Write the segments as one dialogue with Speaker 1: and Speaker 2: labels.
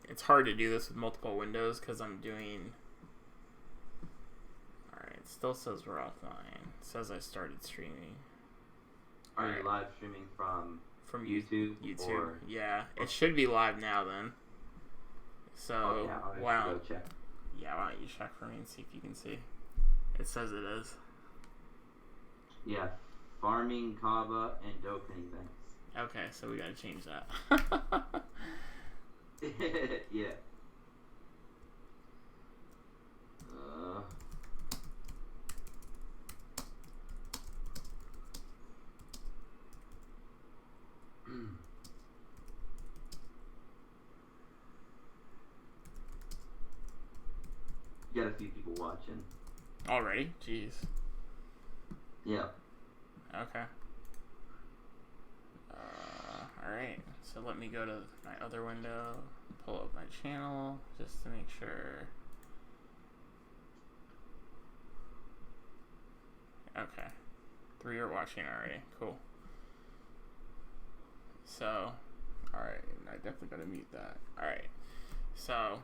Speaker 1: It's hard to do this with multiple windows because I'm doing. All right, it still says we're offline. It says I started streaming.
Speaker 2: Are you live streaming from YouTube?
Speaker 1: YouTube.
Speaker 2: Or...
Speaker 1: Yeah, it should be live now then. So
Speaker 2: I'll go check.
Speaker 1: Yeah, why don't you check for me and see if you can see? It says it is.
Speaker 2: Yeah, farming, Kava, and Dokkan events.
Speaker 1: Okay, so we gotta change that.
Speaker 2: Yeah. You got a few people watching.
Speaker 1: Already? Jeez.
Speaker 2: Yeah.
Speaker 1: Okay. Alright, so let me go to my other window, pull up my channel, just to make sure. Okay. 3 are watching already. Cool. So, alright, I definitely gotta mute that. Alright. So,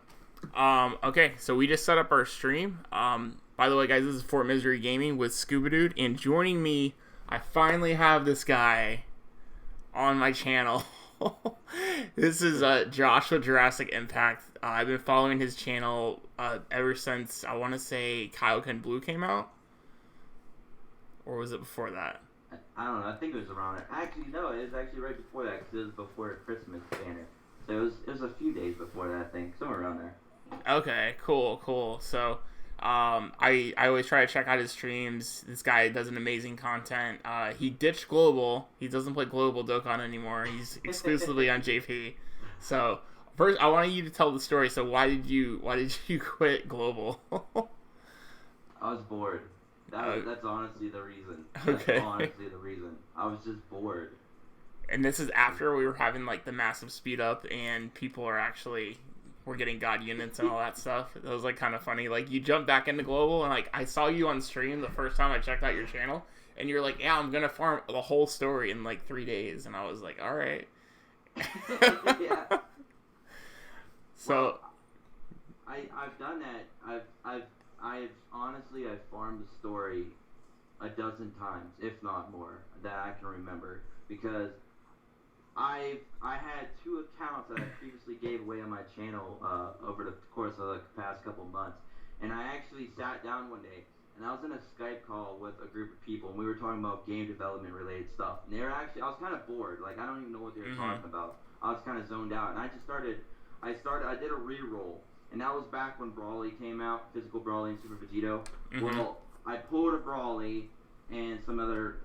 Speaker 1: okay, so we just set up our stream. By the way, guys, this is Fort Misery Gaming with Scuba Dude, and joining me, I finally have this guy on my channel. This is Josh with Jurassic Impact. I've been following his channel ever since, I want to say, Kaioken Blue came out. Or was it before that?
Speaker 2: I don't know. I think it was around it. Actually, no, it was actually right before that because it was before Christmas banner. So it was a few days before that, I think. Somewhere around there.
Speaker 1: Okay, cool. So, I always try to check out his streams. This guy does an amazing content. He ditched Global. He doesn't play Global Dokkan anymore. He's exclusively on JP. So first, I want you to tell the story. So why did you quit Global?
Speaker 2: I was bored. That's honestly the reason.
Speaker 1: Okay.
Speaker 2: That's honestly the reason. I was just bored.
Speaker 1: And this is after we were having like the massive speed up, and people we're getting God units and all that stuff. It was like kind of funny. Like you jumped back into Global, and like I saw you on stream the first time I checked out your channel, and you're like, "Yeah, I'm gonna farm the whole story in like 3 days," and I was like, "All right."
Speaker 2: Yeah.
Speaker 1: So,
Speaker 2: I've done that. I've honestly farmed the story a dozen times, if not more, that I can remember, because I had 2 accounts that I previously gave away on my channel over the course of the past couple months, and I actually sat down one day and I was in a Skype call with a group of people, and we were talking about game development related stuff, and I was kind of bored, like I don't even know what they were talking about. I was kind of zoned out, and I did a re-roll, and that was back when Brawly came out, Physical Brawly and Super Vegito. Well, I pulled a Brawly and some other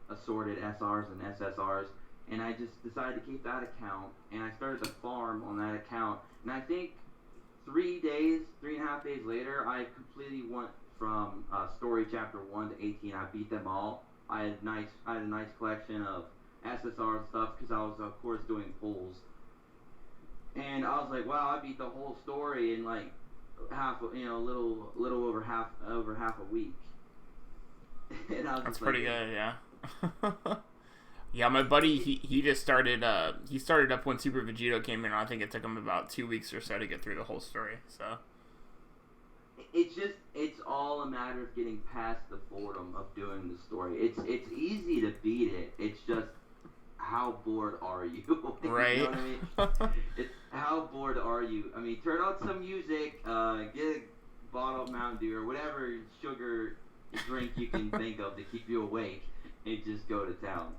Speaker 2: assorted SRs and SSRs, and I just decided to keep that account, and I started to farm on that account, and I think 3.5 days later, I completely went from story chapter 1 to 18. I beat them all. I had a nice collection of SSR and stuff because I was of course doing pulls, and I was like, wow, I beat the whole story in like a little over half a week. And I was
Speaker 1: that's
Speaker 2: just
Speaker 1: pretty good, yeah. Yeah, my buddy, he just started up when Super Vegito came in. I think it took him about 2 weeks or so to get through the whole story. So
Speaker 2: it's all a matter of getting past the boredom of doing the story. It's easy to beat it. It's just how bored are you?
Speaker 1: Right.
Speaker 2: You know what I mean? It's how bored are you? I mean, turn on some music, get a bottle of Mountain Dew or whatever sugar drink you can think of to keep you awake, and just go to town.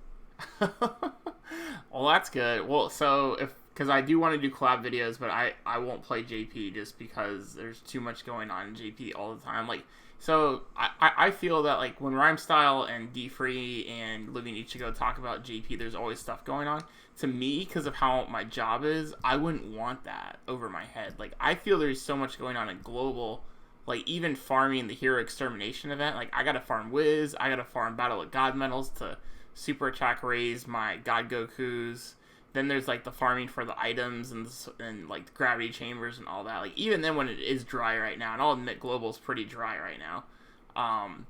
Speaker 1: Well, that's good. Well, so because I do want to do collab videos, but I won't play JP just because there's too much going on in JP all the time. Like, so I feel that like when Rhyme Style and D Free and Living Ichigo talk about JP, there's always stuff going on. To me, because of how my job is, I wouldn't want that over my head. Like, I feel there's so much going on in Global. Like, even farming the Hero Extermination event, like, I gotta farm Wiz, I gotta farm Battle of God medals to super attack raise my God Gokus. Then there's like the farming for the items and like the gravity chambers and all that. Like even then when it is dry right now, and I'll admit Global's pretty dry right now.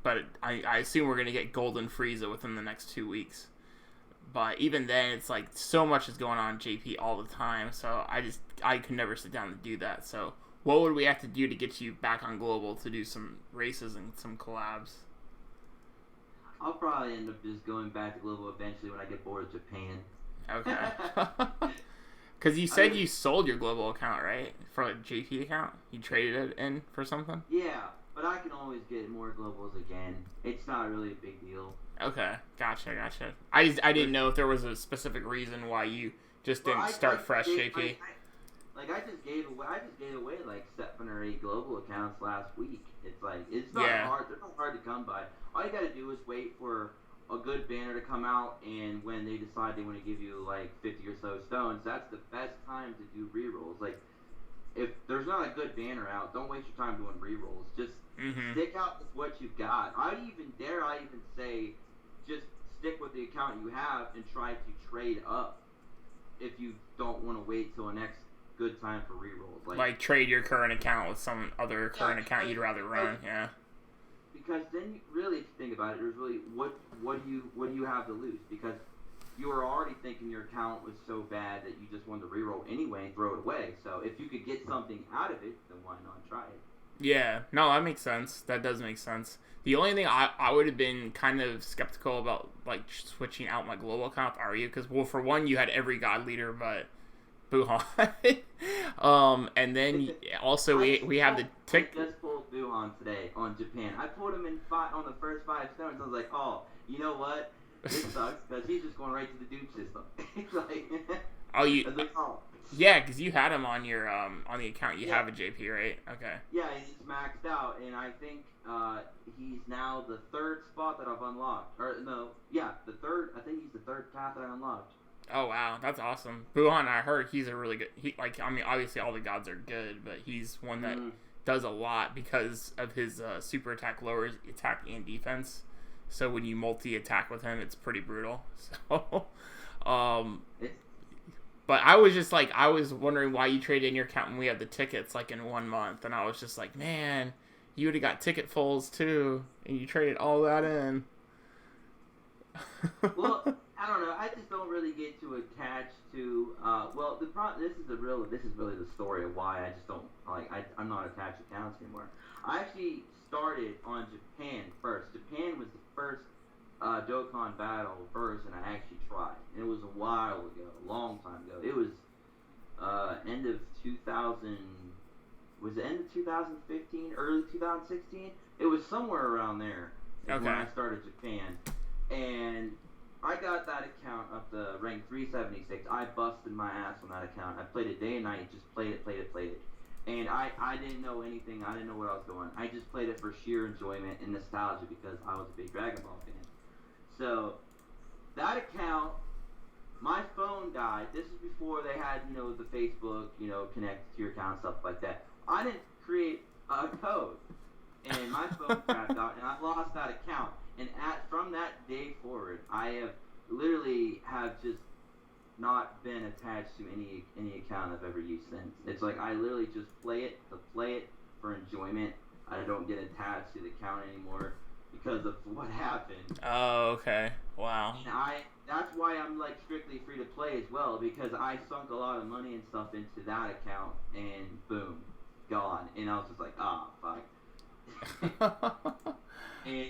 Speaker 1: But I assume we're gonna get Golden Frieza within the next 2 weeks. But even then, it's like so much is going on in JP all the time. So I could never sit down and do that. So what would we have to do to get you back on Global to do some races and some collabs?
Speaker 2: I'll probably end up just going back to Global eventually when I get bored of Japan.
Speaker 1: Okay. Because you said you sold your Global account, right? For a JP account? You traded it in for something?
Speaker 2: Yeah, but I can always get more Globals again. It's not really a big deal.
Speaker 1: Okay, gotcha. I didn't know if there was a specific reason why you just didn't start fresh, JP.
Speaker 2: I just gave away like 7 or 8 Global accounts last week. It's like, it's not hard. They're not hard to come by. All you gotta do is wait for a good banner to come out, and when they decide they want to give you like 50 or so stones, that's the best time to do rerolls. Like, if there's not a good banner out, don't waste your time doing rerolls. Just stick out with what you've got. I even say, just stick with the account you have and try to trade up if you don't want to wait till the next good time for rerolls.
Speaker 1: Like trade your current account with some other current account you'd rather run, yeah.
Speaker 2: Because then, you really, if you think about it, there's really what do you have to lose? Because you were already thinking your account was so bad that you just wanted to reroll anyway and throw it away. So if you could get something out of it, then why not try it?
Speaker 1: Yeah, no, that makes sense. That does make sense. The only thing I would have been kind of skeptical about, like, switching out my Global account, are you? Because, well, for one, you had every God leader but Buhan. And then also we have the tick.
Speaker 2: I just pulled Buhan today on Japan. I pulled him on the first 5 stones. I was like, oh, you know what? This sucks because he's just going right to the dupe system. It's like,
Speaker 1: oh, you.
Speaker 2: I was like, oh.
Speaker 1: Yeah, because you had him on your on the account you have a JP, right? Okay.
Speaker 2: Yeah, he's maxed out, and I think he's now the 3rd spot that I've unlocked. Or no, yeah, the 3rd. I think he's the 3rd path that I unlocked.
Speaker 1: Oh wow, that's awesome. Buhan, I heard he's a really good. Obviously all the gods are good, but he's one that does a lot because of his super attack lowers attack and defense. So when you multi-attack with him, it's pretty brutal. So, but I was wondering why you traded in your account when we had the tickets like in 1 month, and I was just like, man, you would have got ticket fulls too, and you traded all that in.
Speaker 2: Well, I don't know. I just don't really get too attached to. Well, this is really the story of why I just don't like. I'm not attached to accounts anymore. I actually started on Japan first. Japan was the first Dokkan battle version I actually tried, and it was a while ago, a long time ago. It was end of 2000. Was it end of 2015, early 2016? It was somewhere around there when I started Japan, and I got that account up to rank 376. I busted my ass on that account. I played it day and night, just played it. And I didn't know anything. I didn't know where I was going. I just played it for sheer enjoyment and nostalgia because I was a big Dragonball fan. So, that account, my phone died. This is before they had, the Facebook, connected to your account, stuff like that. I didn't create a code. And my phone crashed out, and I lost that account. And from that day forward, I have literally just not been attached to any account I've ever used since. It's like I literally just play it for enjoyment. I don't get attached to the account anymore because of what happened.
Speaker 1: Oh, okay. Wow.
Speaker 2: And that's why I'm like strictly free to play as well, because I sunk a lot of money and stuff into that account, and boom, gone. And I was just like, fuck. And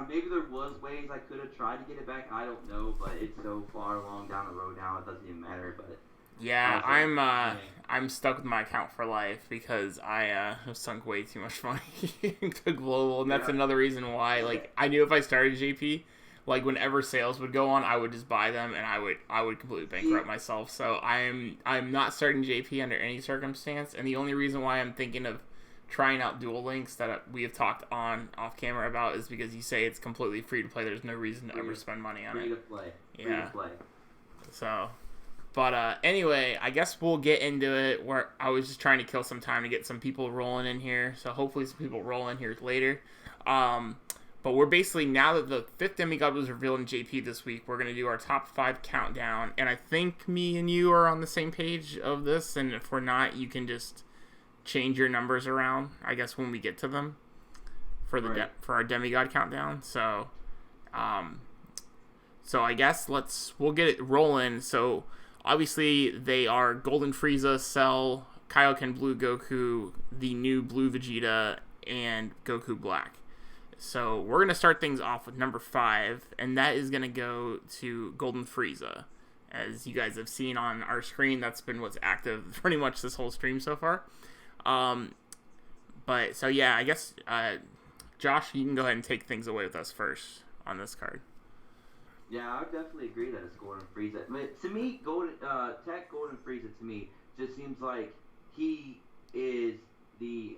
Speaker 2: maybe there was ways I could have tried to get it back. I don't know, but it's so far along down the road now, it doesn't even matter. But
Speaker 1: yeah, I'm stuck with my account for life because I have sunk way too much money into Global, and that's another reason why. Like, I knew if I started JP, like whenever sales would go on, I would just buy them, and I would completely bankrupt myself. So I'm not starting JP under any circumstance, and the only reason why I'm thinking of trying out Duel Links that we have talked on off camera about is because you say it's completely free to play. There's no reason to ever spend money on it.
Speaker 2: Free to play.
Speaker 1: Yeah.
Speaker 2: Free to play.
Speaker 1: So, but anyway, I guess we'll get into it. Where I was just trying to kill some time to get some people rolling in here. So hopefully some people roll in here later. But we're basically, now that the 5th demigod was revealed in JP this week, we're going to do our top 5 countdown. And I think me and you are on the same page of this. And if we're not, you can just change your numbers around, I guess, when we get to them for the for our demigod countdown. So So I guess we'll get it rolling. So obviously they are Golden Frieza, Cell, Kaioken Blue Goku, the new Blue Vegeta, and Goku Black. So we're going to start things off with number 5, and that is going to go to Golden Frieza. As you guys have seen on our screen, that's been what's active pretty much this whole stream so far. But, so yeah, I guess, Josh, you can go ahead and take things away with us first on this card.
Speaker 2: Yeah, I would definitely agree that it's Golden Frieza. But to me, Tech Golden Frieza, to me, just seems like he is the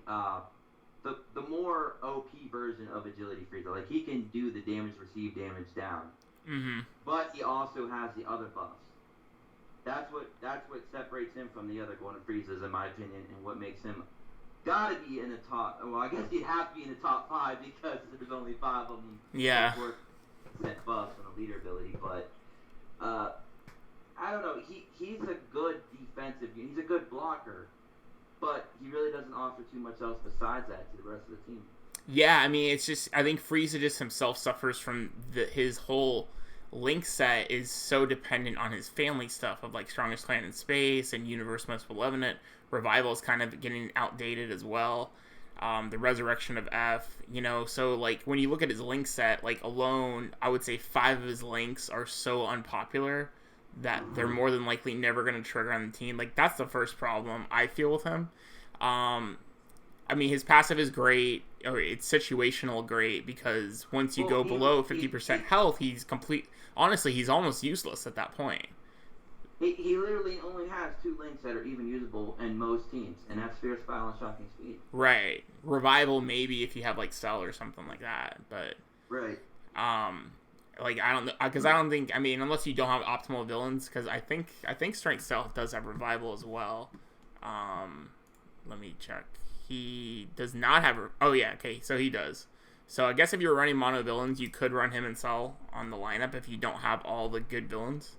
Speaker 2: more OP version of Agility Frieza. Like, he can do the damage received, damage down.
Speaker 1: Mm-hmm.
Speaker 2: But he also has the other buffs. That's what separates him from the other Golden Friezas, in my opinion, and what makes him gotta be in the top. Well, I guess he'd have to be in the top 5 because there's only 5 of them.
Speaker 1: Yeah.
Speaker 2: Set buffs on a leader ability, but I don't know. He's a good defensive. He's a good blocker, but he really doesn't offer too much else besides that to the rest of the team.
Speaker 1: Yeah, I mean, it's just, I think Frieza just himself suffers from his whole Link set is so dependent on his family stuff of like Strongest Clan in Space and Universe Most Malevolent. Revival is kind of getting outdated as well. The Resurrection of F, so like when you look at his Link set, like alone, I would say 5 of his Links are so unpopular that they're more than likely never going to trigger on the team. Like, that's the first problem I feel with him. I mean, his passive is great, or it's situational great, because once you go below 50% health, he's honestly, he's almost useless at that point.
Speaker 2: He literally only has 2 Links that are even usable in most teams, and that's Fierce Style and Shocking Speed.
Speaker 1: Right. Revival, maybe, if you have, like, Cell or something like that, but...
Speaker 2: Right.
Speaker 1: Like, I don't know, because I don't think, I mean, unless you don't have optimal villains, because I think Strength Cell does have Revival as well. Let me check. He does not have, oh yeah, okay, so he does. So I guess if you were running mono villains, you could run him and Cell on the lineup if you don't have all the good villains.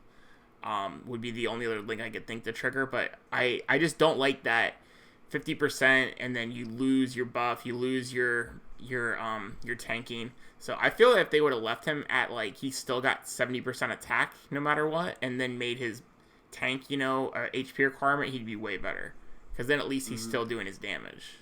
Speaker 1: Would be the only other link I could think to trigger, but I just don't like that 50% and then you lose your buff, you lose your tanking. So I feel that if they would have left him at like he's still got 70% attack no matter what, and then made his tank, HP requirement, he'd be way better. Because then at least he's still doing his damage.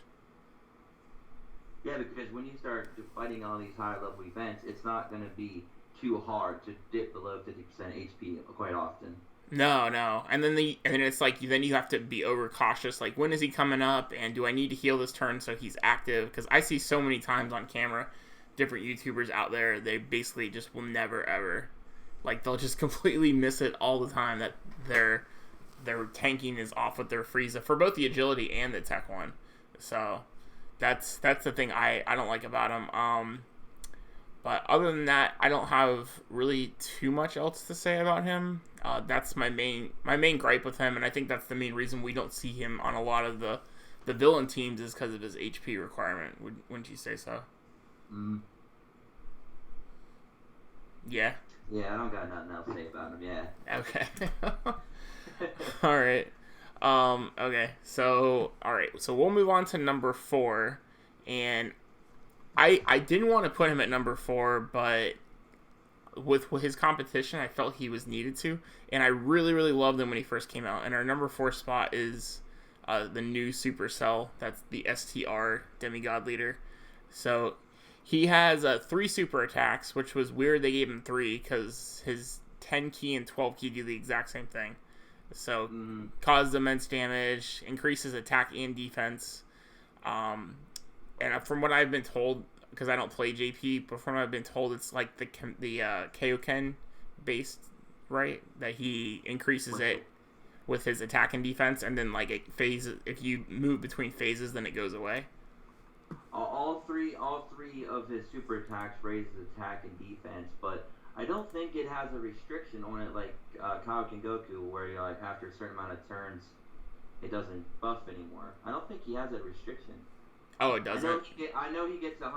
Speaker 2: Yeah, because when you start fighting all these high level events, it's not going to be too hard to dip below 50% HP quite often.
Speaker 1: No, and then it's like then you have to be overcautious. Like, when is he coming up, and do I need to heal this turn so he's active? Because I see so many times on camera, different YouTubers out there, they basically just will never ever, like, they'll just completely miss it all the time that their tanking is off with their Frieza for both the agility and the tech one. So that's the thing I don't like about him. But other than that, I don't have really too much else to say about him. That's my main gripe with him, and I think that's the main reason we don't see him on a lot of the villain teams is because of his HP requirement. Wouldn't you say so? Yeah?
Speaker 2: Yeah, I don't got nothing else to say about him, yeah.
Speaker 1: Okay. Alright. Okay, so we'll move on to number 4, and I didn't want to put him at number 4, but with his competition, I felt he was needed to, and I really, really loved him when he first came out. And our number 4 spot is the new Supercell. That's the STR Demigod Leader. So he has 3 super attacks, which was weird they gave him 3, because his 10 key and 12 key do the exact same thing. So causes immense damage, increases attack and defense. And from what I've been told, because I don't play JP, but from what I've been told, it's like the Kaioken based, right? That he increases it with his attack and defense, and then like it phases. If you move between phases, then it goes away.
Speaker 2: All three of his super attacks raises attack and defense, but I don't think it has a restriction on it like Kaioken Goku, where you're like after a certain amount of turns, it doesn't buff anymore. I don't think he has a restriction.
Speaker 1: Oh, it doesn't?
Speaker 2: I know he gets 100%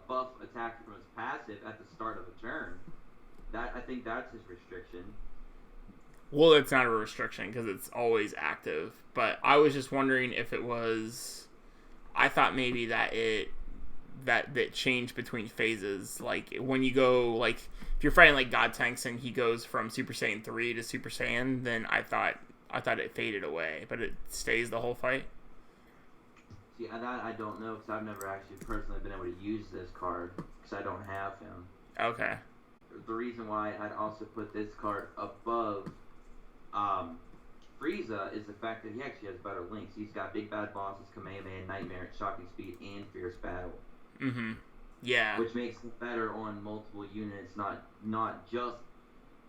Speaker 2: buff attack from his passive at the start of a turn. I think that's his restriction.
Speaker 1: Well, it's not a restriction because it's always active. But I was just wondering if it was... I thought maybe that that change between phases. Like when you go like if you're fighting like God Tanks and he goes from Super Saiyan 3 to Super Saiyan, then I thought it faded away, but it stays the whole fight.
Speaker 2: See, that I don't know because I've never actually personally been able to use this card because I don't have him.
Speaker 1: Okay.
Speaker 2: The reason why I'd also put this card above Frieza is the fact that he actually has better links. He's got Big Bad Bosses, Kamehameha, Nightmare, Shocking Speed, and Fierce Battle.
Speaker 1: Mm-hmm. Yeah.
Speaker 2: Which makes it better on multiple units, not just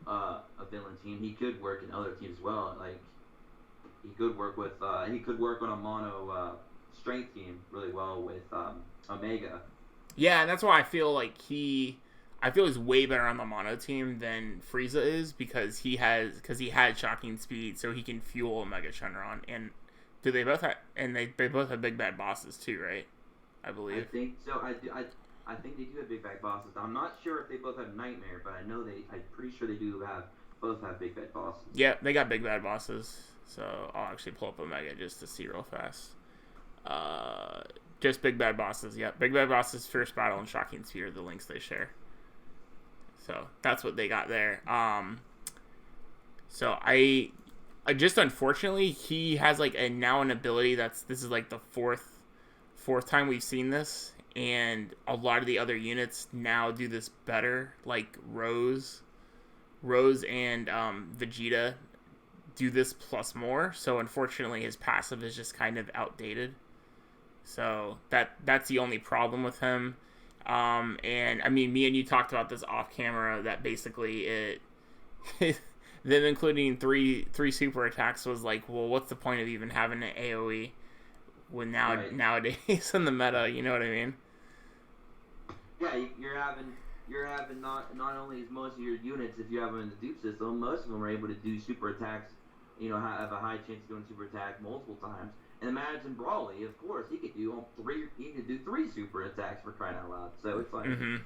Speaker 2: a villain team. He could work in other teams as well. Like he could work with he could work on a mono strength team really well with Omega.
Speaker 1: Yeah, and that's why I feel like he's way better on the mono team than Frieza is because he had Shocking Speed, so he can fuel Omega Shenron. And do they both have? And they both have Big Bad Bosses too, right? I believe.
Speaker 2: I think so. I think they do have Big Bad Bosses. I'm not sure if they both have Nightmare, but I know I'm pretty sure they both have Big Bad Bosses.
Speaker 1: Yeah, they got Big Bad Bosses. So I'll actually pull up Omega just to see real fast. Just Big Bad Bosses. Yeah, Big Bad Bosses, Fierce Battle, and Shocking Speed are the links they share. So that's what they got there. So I just unfortunately he has like now an ability this is like the fourth time we've seen this, and a lot of the other units now do this better. Like Rose and Vegeta do this plus more. So unfortunately his passive is just kind of outdated. So that's the only problem with him. And I mean, me and you talked about this off camera that basically them including three super attacks was like, well, what's the point of even having an AoE when nowadays in the meta, you know what I mean?
Speaker 2: Yeah, you're having not only is most of your units, if you have them in the dupe system, most of them are able to do super attacks, have a high chance of doing super attack multiple times. And imagine Brawly, of course, he could do three super attacks for crying out loud. So it's like, and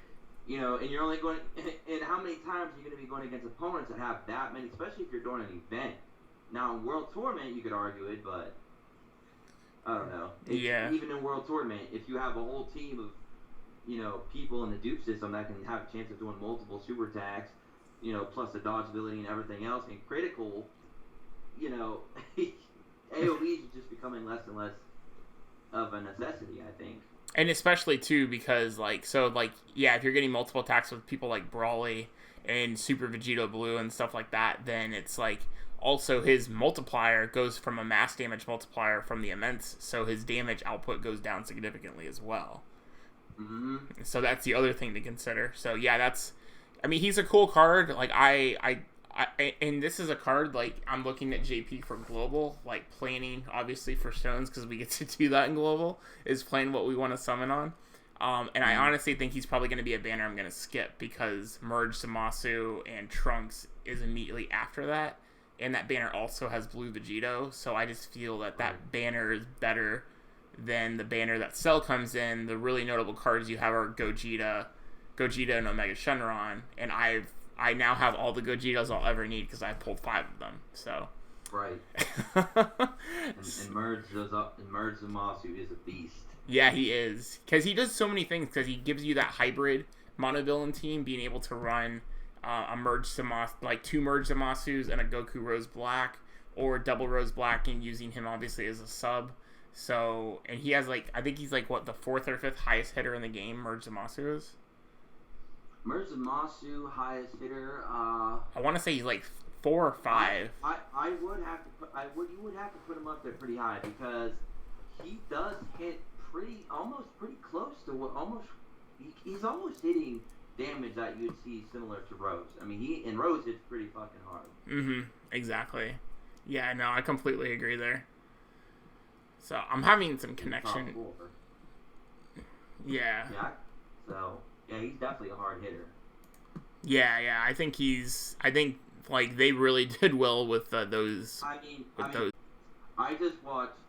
Speaker 2: you're only going, and how many times are you going to be going against opponents that have that many, especially if you're doing an event. Now, in World Tournament, you could argue it, but I don't know. Even in World Tournament, if you have a whole team of, people in the dupe system that can have a chance of doing multiple super attacks, plus the dodge ability and everything else, and critical, AoEs are just becoming less and less of a necessity, I think.
Speaker 1: And especially, too, because, if you're getting multiple attacks with people like Brawly and Super Vegito Blue and stuff like that, then it's, also his multiplier goes from a mass damage multiplier from the immense, so his damage output goes down significantly as well.
Speaker 2: Mm-hmm.
Speaker 1: So that's the other thing to consider. So, yeah, he's a cool card. And this is a card, I'm looking at JP for Global, planning, obviously, for Stones, because we get to do that in Global, is playing what we want to summon on. And I honestly think he's probably going to be a banner I'm going to skip, because Merge Zamasu and Trunks is immediately after that, and that banner also has Blue Vegito, so I just feel that banner is better than the banner that Cell comes in. The really notable cards you have are Gogeta and Omega Shenron, and I now have all the Gogetas I'll ever need because I pulled 5 of them. So
Speaker 2: right. and Merge Zamasu is a beast.
Speaker 1: Yeah, he is, because he does so many things. Because he gives you that hybrid mono villain team, being able to run a Merge Zamasu, 2 Merge Zamasus and a Goku Rose Black, or double Rose Black, and using him obviously as a sub. So, and he has I think he's the 4th or 5th highest hitter in the game. Merge Zamasu is.
Speaker 2: Merge Zamasu, highest hitter.
Speaker 1: I want to say he's 4 or 5.
Speaker 2: You would have to put him up there pretty high, because he does hit pretty close to he's almost hitting damage that you'd see similar to Rose. I mean, Rose hits pretty fucking hard.
Speaker 1: Mm-hmm. Exactly. Yeah, no, I completely agree there. So I'm having some connection. Yeah.
Speaker 2: Yeah. So. Yeah, he's definitely a hard hitter.
Speaker 1: Yeah, I think they really did well with those.
Speaker 2: I just watched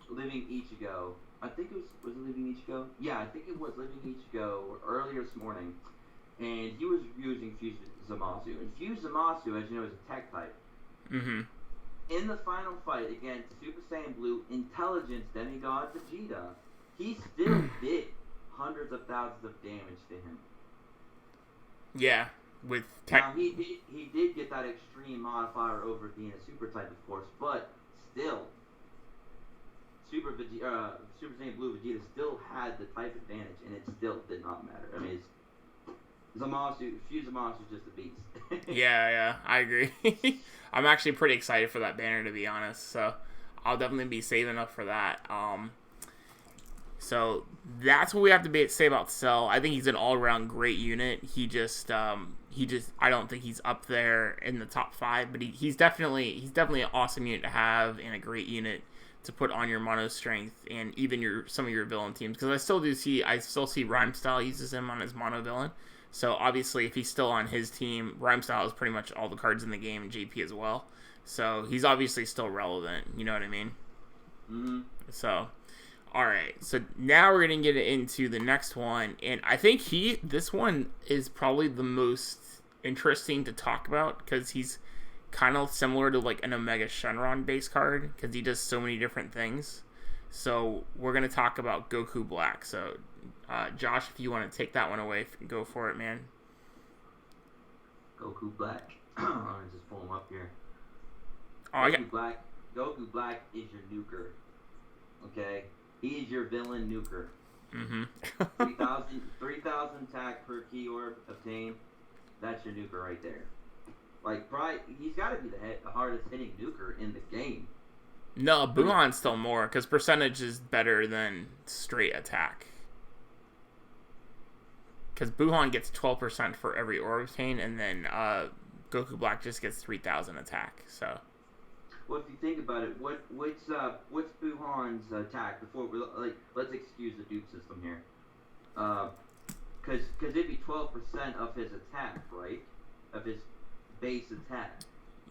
Speaker 2: Living Ichigo. I think it was it Living Ichigo? Yeah, I think it was Living Ichigo earlier this morning, and he was using Fuse Zamasu. And Fuse Zamasu, as you know, is a tech type.
Speaker 1: Mm-hmm.
Speaker 2: In the final fight against Super Saiyan Blue Intelligence Demigod Vegeta, he still did hundreds of thousands of damage to him.
Speaker 1: Yeah, with
Speaker 2: now he did get that extreme modifier over being a super type, of course, but still, Super Saiyan Blue Vegeta still had the type advantage, and it still did not matter. I mean, Zamasu just a beast.
Speaker 1: yeah, I agree. I'm actually pretty excited for that banner, to be honest. So I'll definitely be saving up for that. So that's what we have to say about Cell. I think he's an all-around great unit. He just I don't think he's up there in the top 5, but he's definitely an awesome unit to have and a great unit to put on your mono strength and even some of your villain teams, because I still see Rhyme Style uses him on his mono villain. So obviously if he's still on his team, Rhyme Style is pretty much all the cards in the game, and JP as well. So he's obviously still relevant, you know what I mean?
Speaker 2: Mm-hmm.
Speaker 1: So alright, so now we're going to get into the next one, and I think this one is probably the most interesting to talk about, because he's kind of similar to like an Omega Shenron base card, because he does so many different things. So we're going to talk about Goku Black. So Josh, if you want to take that one away, go for it, man.
Speaker 2: Goku Black. I'm going to just pull him up here. Goku Black is your nuker. Okay? He is your villain nuker.
Speaker 1: Mm-hmm.
Speaker 2: 3,000 attack per key orb obtained. That's your nuker right there. Like, probably, he's got to be the hardest hitting nuker in the game.
Speaker 1: No, Buhan's still more, because percentage is better than straight attack. Because Buhan gets 12% for every orb obtained, and then Goku Black just gets 3,000 attack. So.
Speaker 2: Well, if you think about it, what's Buhan's attack before? Let's excuse the dupe system here. Because it'd be 12% of his attack, right? Of his base attack.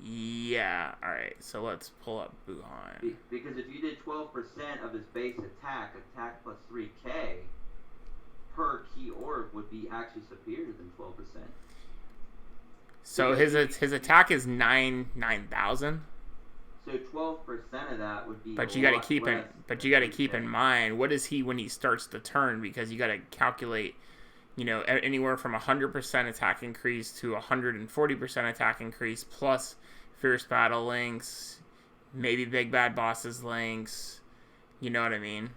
Speaker 1: Yeah, alright, so let's pull up Buhan.
Speaker 2: Because if you did 12% of his base attack plus 3k, per key orb would be actually superior than 12%.
Speaker 1: So his attack is 9,000?
Speaker 2: So 12% of that would be
Speaker 1: But you got to keep in mind, what is he when he starts the turn, because you got to calculate, anywhere from 100% attack increase to 140% attack increase, plus Fierce Battle links, maybe Big Bad Bosses links. You know what I mean?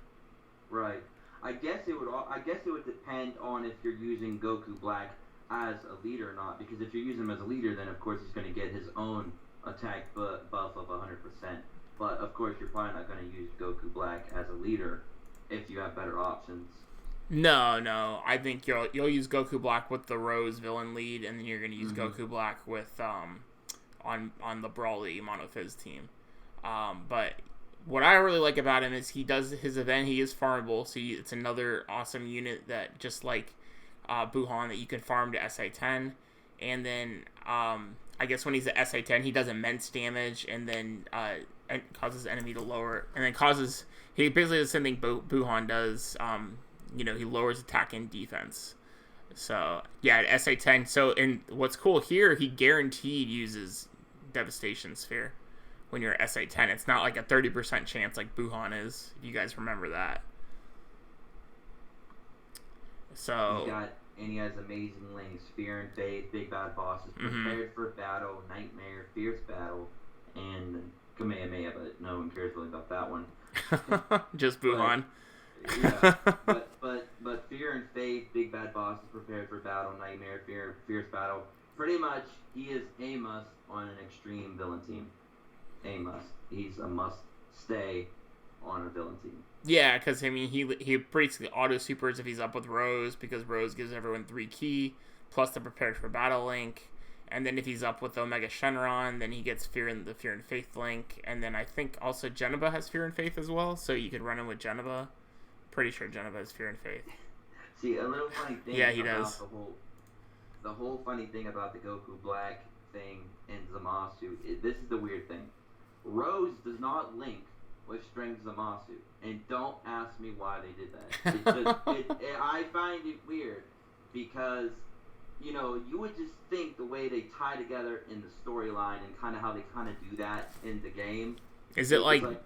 Speaker 2: Right. I guess it would depend on if you're using Goku Black as a leader or not. Because if you're using him as a leader, then of course he's going to get his own attack buff of 100%. But of course you're probably not going to use Goku Black as a leader if you have better options.
Speaker 1: No. I think you'll use Goku Black with the Rose villain lead, and then you're going to use Goku Black with on the Brawly Monofizz team. But what I really like about him is he does his event. He is farmable, so it's another awesome unit that just like Buhan that you can farm to SI10, and then I guess when he's at SI10 he does immense damage, and then causes the enemy to lower, and then he basically does the same thing Buhan does. He lowers attack and defense. So yeah, at SI10. So and what's cool here, he guaranteed uses Devastation Sphere when you're at SI10. It's not like a 30% chance like Buhan is, if you guys remember that. So
Speaker 2: he has amazing links: Fear and Faith, Big Bad Bosses, Prepared for Battle, Nightmare, Fierce Battle, and Kamehameha, but no one cares really about that one.
Speaker 1: Just Buhan.
Speaker 2: But Fear and Faith, Big Bad Bosses, Prepared for Battle, Nightmare, Fierce Battle. Pretty much, he is a must on an extreme villain team. A must. He's a must stay on a villain team.
Speaker 1: Yeah, because he basically auto supers if he's up with Rose, because Rose gives everyone 3 key plus the Prepared for Battle link. And then if he's up with Omega Shenron, then he gets Fear and Faith link. And then I think also Genova has Fear and Faith as well, so you could run him with Genova. Pretty sure Genova has Fear and Faith.
Speaker 2: See, a little funny thing.
Speaker 1: Yeah, he does.
Speaker 2: The whole funny thing about the Goku Black thing and Zamasu, this is the weird thing. Rose does not link with Strength Zamasu, and don't ask me why they did that. I find it weird because you would just think the way they tie together in the storyline and kind of how they kind of do that in the game.
Speaker 1: Is it like, well,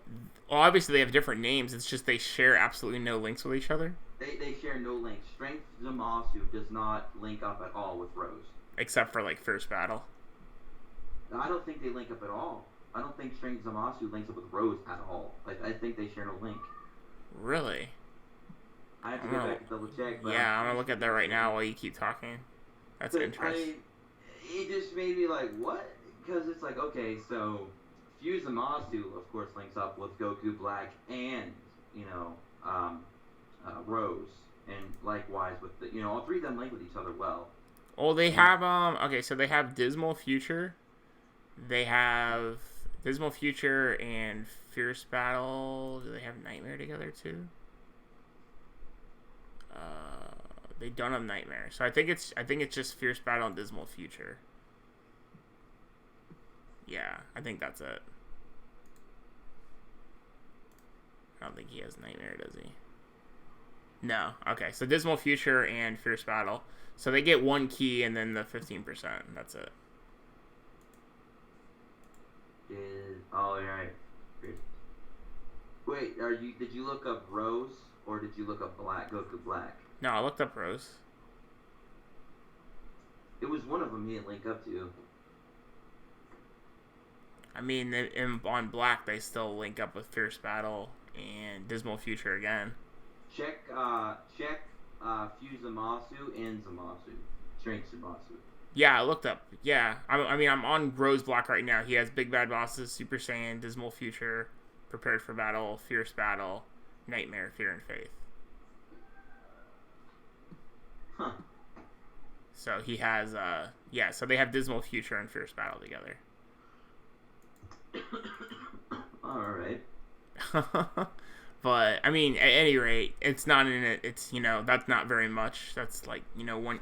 Speaker 1: obviously they have different names. It's just they share absolutely no links with each other.
Speaker 2: They share no link. Strength Zamasu does not link up at all with Rose.
Speaker 1: Except for, like, first battle.
Speaker 2: I don't think they link up at all. I don't think Strength Zamasu links up with Rose at all. Like, I think they share no link.
Speaker 1: Really?
Speaker 2: I have to go back and double check. But
Speaker 1: yeah, I'm gonna look at that right now while you keep talking. That's interesting.
Speaker 2: It just made me like, what? Because it's like, okay, so Fuse Zamasu, of course, links up with Goku Black and, Rose. And likewise with the, all three of them link with each other well.
Speaker 1: Oh, they have, okay, so they have Dismal Future. They have Dismal Future and Fierce Battle. Do they have Nightmare together too? They don't have Nightmare, so I think it's just Fierce Battle and Dismal Future. Yeah, I think that's it. I don't think he has Nightmare, does he? No. Okay, so Dismal Future and Fierce Battle. So they get one key and then the 15%. That's it.
Speaker 2: Oh, you're right. Wait, did you look up Rose or did you look up Goku Black?
Speaker 1: No, I looked up Rose.
Speaker 2: It was one of them he didn't link up to.
Speaker 1: I mean, on Black, they still link up with Fierce Battle and Dismal Future again.
Speaker 2: Check Fuse Zamasu and Zamasu. Strength Zamasu.
Speaker 1: Yeah, I looked up. Yeah, I'm on Rose Block right now. He has Big Bad Bosses, Super Saiyan, Dismal Future, Prepared for Battle, Fierce Battle, Nightmare, Fear and Faith.
Speaker 2: Huh.
Speaker 1: So he has, so they have Dismal Future and Fierce Battle together.
Speaker 2: Alright.
Speaker 1: But, I mean, at any rate, it's not in it. It's, that's not very much. That's like,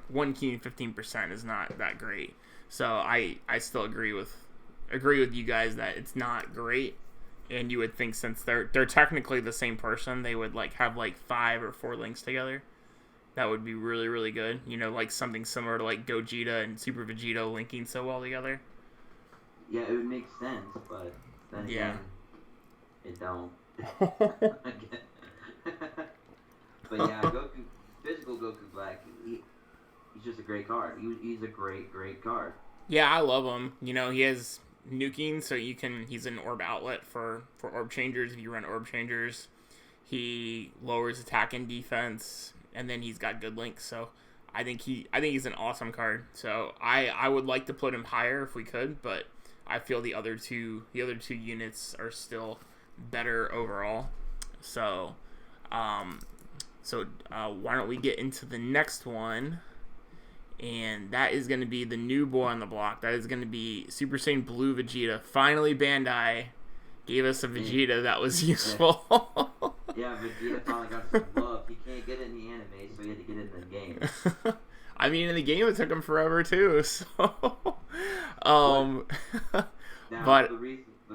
Speaker 1: one key and 15% is not that great. So I still agree with you guys that it's not great. And you would think since they're technically the same person, they would like have like 5 or 4 links together. That would be really, really good. Like something similar to like Gogeta and Super Vegeta linking so well together.
Speaker 2: Yeah, it would make sense, but then again, it don't. But yeah, physical Goku Black, he's just a great card. He's a great card.
Speaker 1: Yeah, I love him. He has nuking, so he's an orb outlet for orb changers. If you run orb changers, he lowers attack and defense, and then he's got good links. So I think he's an awesome card. So I would like to put him higher if we could, but I feel the other two units are still better overall. So why don't we get into the next one? And that is going to be the new boy on the block. That is going to be Super Saiyan Blue Vegeta. Finally, Bandai gave us a Vegeta that was useful.
Speaker 2: Yeah, Vegeta finally got some love. He can't get it in the anime, so he had to get it in the game.
Speaker 1: I mean, in the game it took him forever too. So,
Speaker 2: now,
Speaker 1: but
Speaker 2: the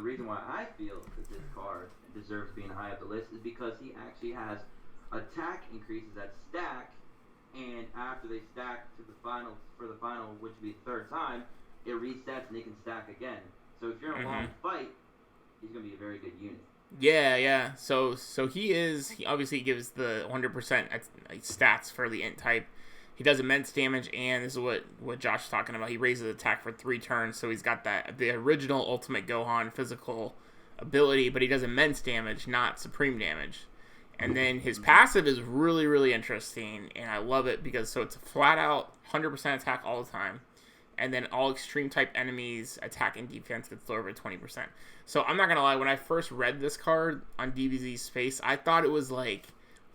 Speaker 2: reason why I feel that this card deserves being high up the list is because he actually has attack increases that stack. And after they stack for the final, which would be the third time, it resets and they can stack again. So if you're in a long fight, he's going to be a very good unit.
Speaker 1: Yeah. So he obviously gives the 100% stats for the Int type. He does immense damage, and this is what Josh is talking about. He raises attack for 3 turns, so he's got the original Ultimate Gohan physical ability, but he does immense damage, not supreme damage. And then his passive is really, really interesting, and I love it because it's a flat-out 100% attack all the time. And then all extreme-type enemies, attack and defense gets lowered by 20%. So I'm not going to lie, when I first read this card on DBZ Space, I thought it was like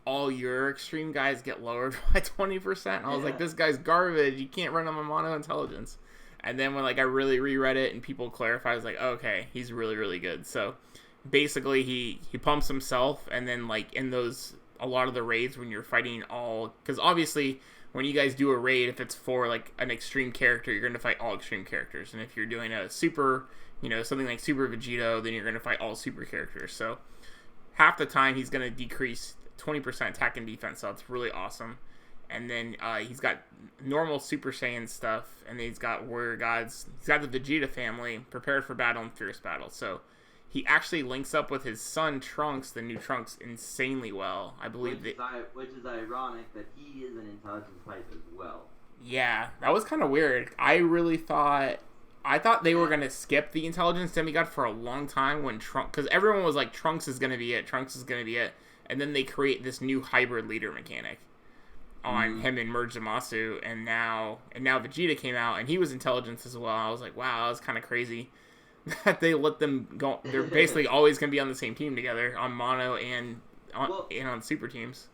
Speaker 1: all your extreme guys get lowered by 20%. I was like, this guy's garbage. You can't run him on mono intelligence. And then when I really reread it and people clarified, I was like, okay, he's really, really good. So basically he pumps himself, and then in a lot of the raids when you're fighting because obviously when you guys do a raid, if it's for an extreme character, you're going to fight all extreme characters, and if you're doing a super, something like Super Vegito, then you're going to fight all super characters. So half the time he's going to decrease 20% attack and defense, so it's really awesome. And then he's got normal Super Saiyan stuff, and then he's got Warrior Gods. He's got the Vegeta family, Prepared for Battle and Fierce Battle. So he actually links up with his son Trunks, the new Trunks, insanely well. I believe
Speaker 2: which is ironic that he is an intelligence type as well.
Speaker 1: Yeah, that was kind of weird. I thought they were gonna skip the intelligence demigod for a long time when Trunks, because everyone was like, Trunks is gonna be it, Trunks is gonna be it, and then they create this new hybrid leader mechanic on him and Merge Zamasu, and now Vegeta came out and he was intelligence as well. I was like, wow, that was kind of crazy that they let them go. They're basically always gonna be on the same team together on mono and on super teams.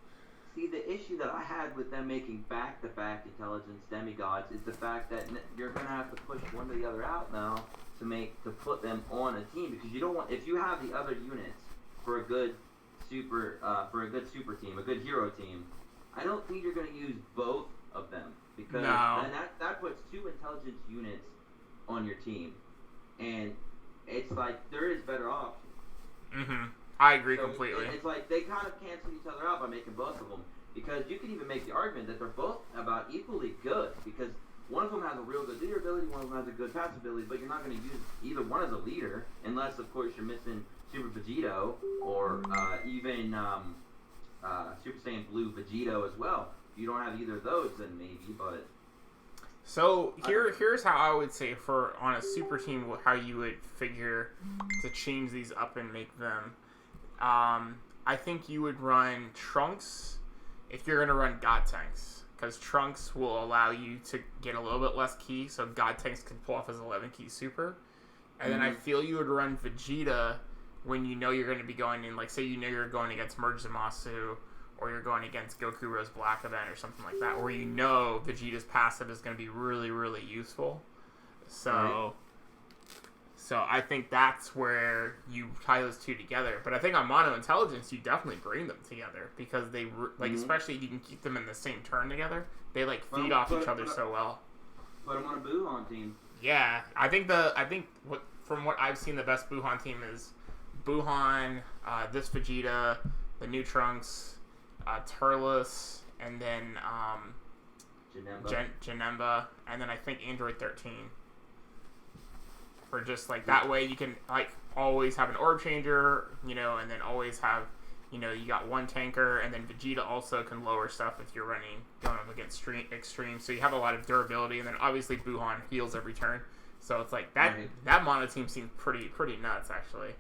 Speaker 2: See, the issue that I had with them making back-to-back intelligence demigods is the fact that you're gonna have to push one or the other out now to put them on a team, because you don't want, if you have the other units for a good super team, a good hero team, I don't think you're gonna use both of them, because that puts 2 intelligence units on your team, and it's like there is better options.
Speaker 1: Mm-hmm. I agree completely.
Speaker 2: It's like they kind of cancel each other out by making both of them, because you can even make the argument that they're both about equally good, because one of them has a real good leader ability, one of them has a good pass ability, but you're not going to use either one as a leader unless, of course, you're missing Super Vegito or even Super Saiyan Blue Vegito as well. If you don't have either of those, then maybe, but...
Speaker 1: So here's how I would say for on a super team how you would figure to change these up and make them. I think you would run Trunks if you're gonna run God Tanks, because Trunks will allow you to get a little bit less ki, so God Tanks can pull off his 11 ki super. And then I feel you would run Vegeta when you know you're going to be going in, like say you know you're going against Merge Zamasu, or you're going against Goku Rose Black event or something like that, where you know Vegeta's passive is going to be really, really useful. So I think that's where you tie those two together. But I think on Mono Intelligence, you definitely bring them together, because they especially if you can keep them in the same turn together, they feed off each other so well.
Speaker 2: Put them on a Buhan team.
Speaker 1: Yeah, from what I've seen, the best Buhan team is Buhan, this Vegeta, the new Trunks, Turles, and then Janemba, and then I think Android 13. For just that way you can always have an orb changer, and then always have, you got one tanker, and then Vegeta also can lower stuff if you're going up against extreme. So you have a lot of durability, and then obviously Buhan heals every turn. So it's that mono team seems pretty nuts actually.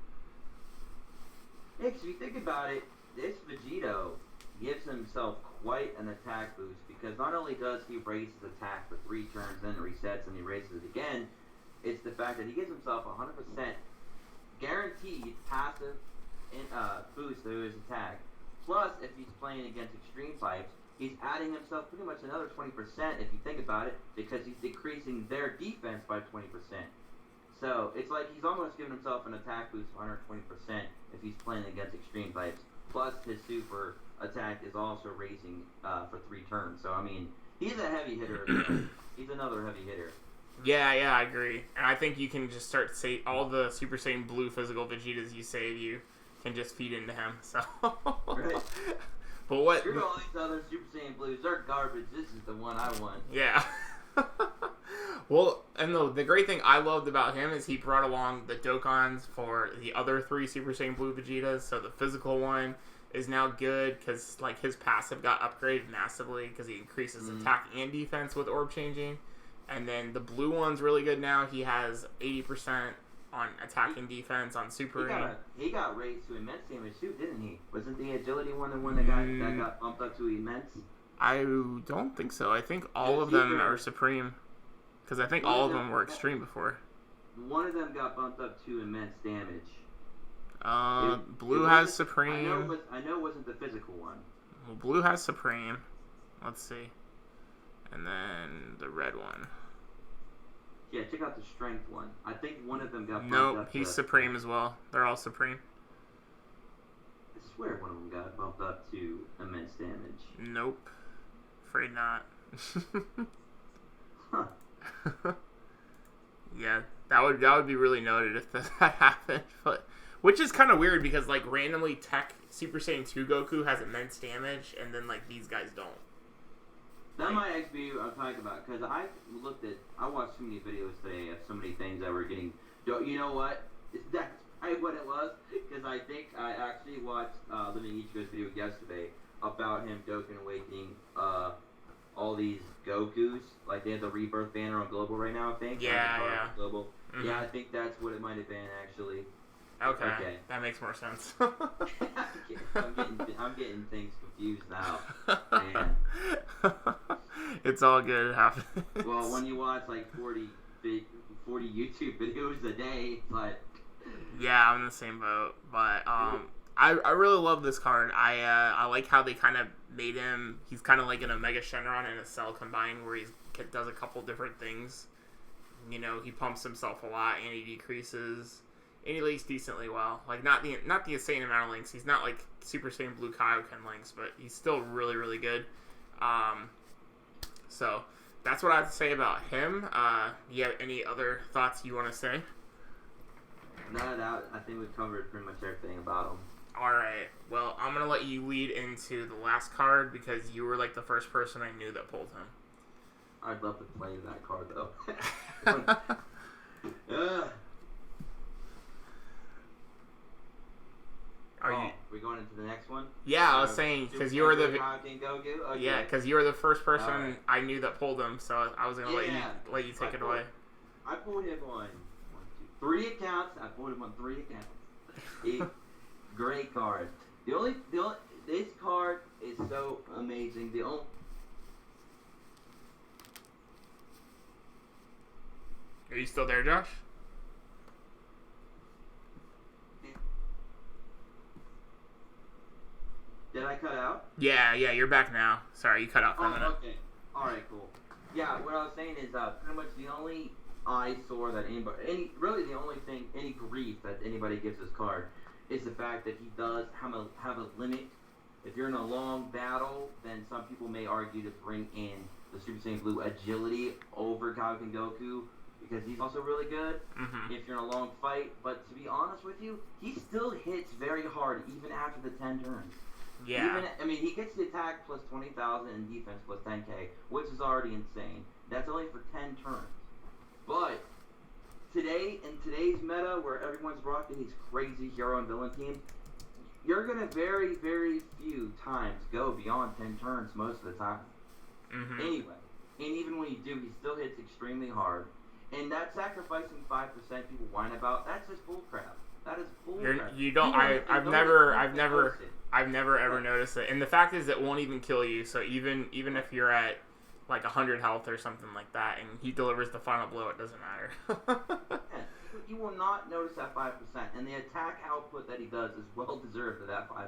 Speaker 2: Yeah, because if you think about it, this Vegito gives himself quite an attack boost, because not only does he raise his attack for 3 turns, then resets and he raises it again, it's the fact that he gives himself 100% guaranteed passive boost to his attack. Plus, if he's playing against extreme types, he's adding himself pretty much another 20% if you think about it, because he's decreasing their defense by 20%. So it's like he's almost giving himself an attack boost of 120% if he's playing against extreme types. Plus, his super attack is also raising for 3 turns. So, I mean, he's a heavy hitter. He's another heavy hitter.
Speaker 1: Yeah, I agree. And I think you can just start to say all the Super Saiyan Blue physical Vegetas you save, you can just feed into him. So,
Speaker 2: right.
Speaker 1: But what?
Speaker 2: Screw all these other Super Saiyan Blues. They're garbage. This is the one I want.
Speaker 1: Yeah. Well, and the great thing I loved about him is he brought along the Dokkans for the other 3 Super Saiyan Blue Vegetas. So the physical one is now good because his passive got upgraded massively because he increases attack and defense with orb changing. And then the blue one's really good now. He has 80% on attack and defense on super.
Speaker 2: He got raised to immense damage too, didn't he? Wasn't the agility one the one that got bumped up to immense?
Speaker 1: I don't think so. I think all of them are supreme. Because I think all of them were extreme before.
Speaker 2: One of them got bumped up to immense damage.
Speaker 1: Blue has supreme.
Speaker 2: I know it wasn't the physical one.
Speaker 1: Well, blue has supreme. Let's see. And then the red one.
Speaker 2: Yeah, check out the strength one. I think one of them got bumped up.
Speaker 1: Nope, he's supreme as well. They're all supreme.
Speaker 2: I swear one of them got bumped up to immense damage.
Speaker 1: Nope. Afraid not.
Speaker 2: Huh.
Speaker 1: Yeah, that would be really noted if that happened. But which is kind of weird because randomly Tech Super Saiyan 2 Goku has immense damage, and then these guys don't.
Speaker 2: That might actually be what I'm talking about, because I watched so many videos today of so many things that were getting. You know what? what it was? Because I think I actually watched Living Ichigo's video yesterday about him Dokkan awakening all these Gokus. Like, they have the Rebirth banner on Global right now, I think.
Speaker 1: Yeah.
Speaker 2: Global.
Speaker 1: Mm-hmm.
Speaker 2: Yeah, I think that's what it might have been, actually.
Speaker 1: Okay. That makes more sense.
Speaker 2: I'm getting things confused now. Man.
Speaker 1: It's all good. It happens.
Speaker 2: Well, when you watch like 40 YouTube videos a day, it's like...
Speaker 1: Yeah, I'm in the same boat. But I really love this card. I like how they kind of made him. He's kind of like in a Mega Shenron and a Cell combined, where he does a couple different things. You know, he pumps himself a lot and he decreases. And he links decently well. Like, not the insane amount of links. He's not like Super Saiyan Blue Kaioken links, but he's still really, really good. So that's what I have to say about him. Do you have any other thoughts you want to say?
Speaker 2: No, I think we've covered pretty much everything about him.
Speaker 1: Alright, well, I'm going to let you lead into the last card because you were like the first person I knew that pulled him.
Speaker 2: I'd love to play that card, though. We going into the next one?
Speaker 1: Yeah, I was saying because you were the
Speaker 2: Goku? Okay.
Speaker 1: Yeah, because you were the first person I knew that pulled him, so I was gonna let you take it away.
Speaker 2: I pulled him on 3 accounts. I pulled him on 3 accounts. Great card. This card is so amazing.
Speaker 1: Are you still there, Josh?
Speaker 2: Did I cut out?
Speaker 1: Yeah, you're back now. Sorry, you cut out for a minute.
Speaker 2: Okay. Alright, cool. Yeah, what I was saying is pretty much the only eyesore that really the only thing, any grief that anybody gives this card is the fact that he does have a limit. If you're in a long battle, then some people may argue to bring in the Super Saiyan Blue agility over Kaioken Goku, because he's also really good if you're in a long fight. But to be honest with you, he still hits very hard even after the 10 turns.
Speaker 1: Yeah.
Speaker 2: He gets the attack plus 20,000 and defense plus 10k, which is already insane. That's only for 10 turns. But in today's meta, where everyone's rocking these crazy hero and villain teams, you're gonna very, very few times go beyond 10 turns most of the time. Anyway, and even when you do, he still hits extremely hard. And that sacrificing 5% people whine about, that's just bullcrap. That is bullcrap.
Speaker 1: You don't. I've never ever noticed it. And the fact is, it won't even kill you. So even if you're at like 100 health or something like that, and he delivers the final blow, it doesn't matter.
Speaker 2: You will not notice that 5%, and the attack output that he does is well deserved of that 5%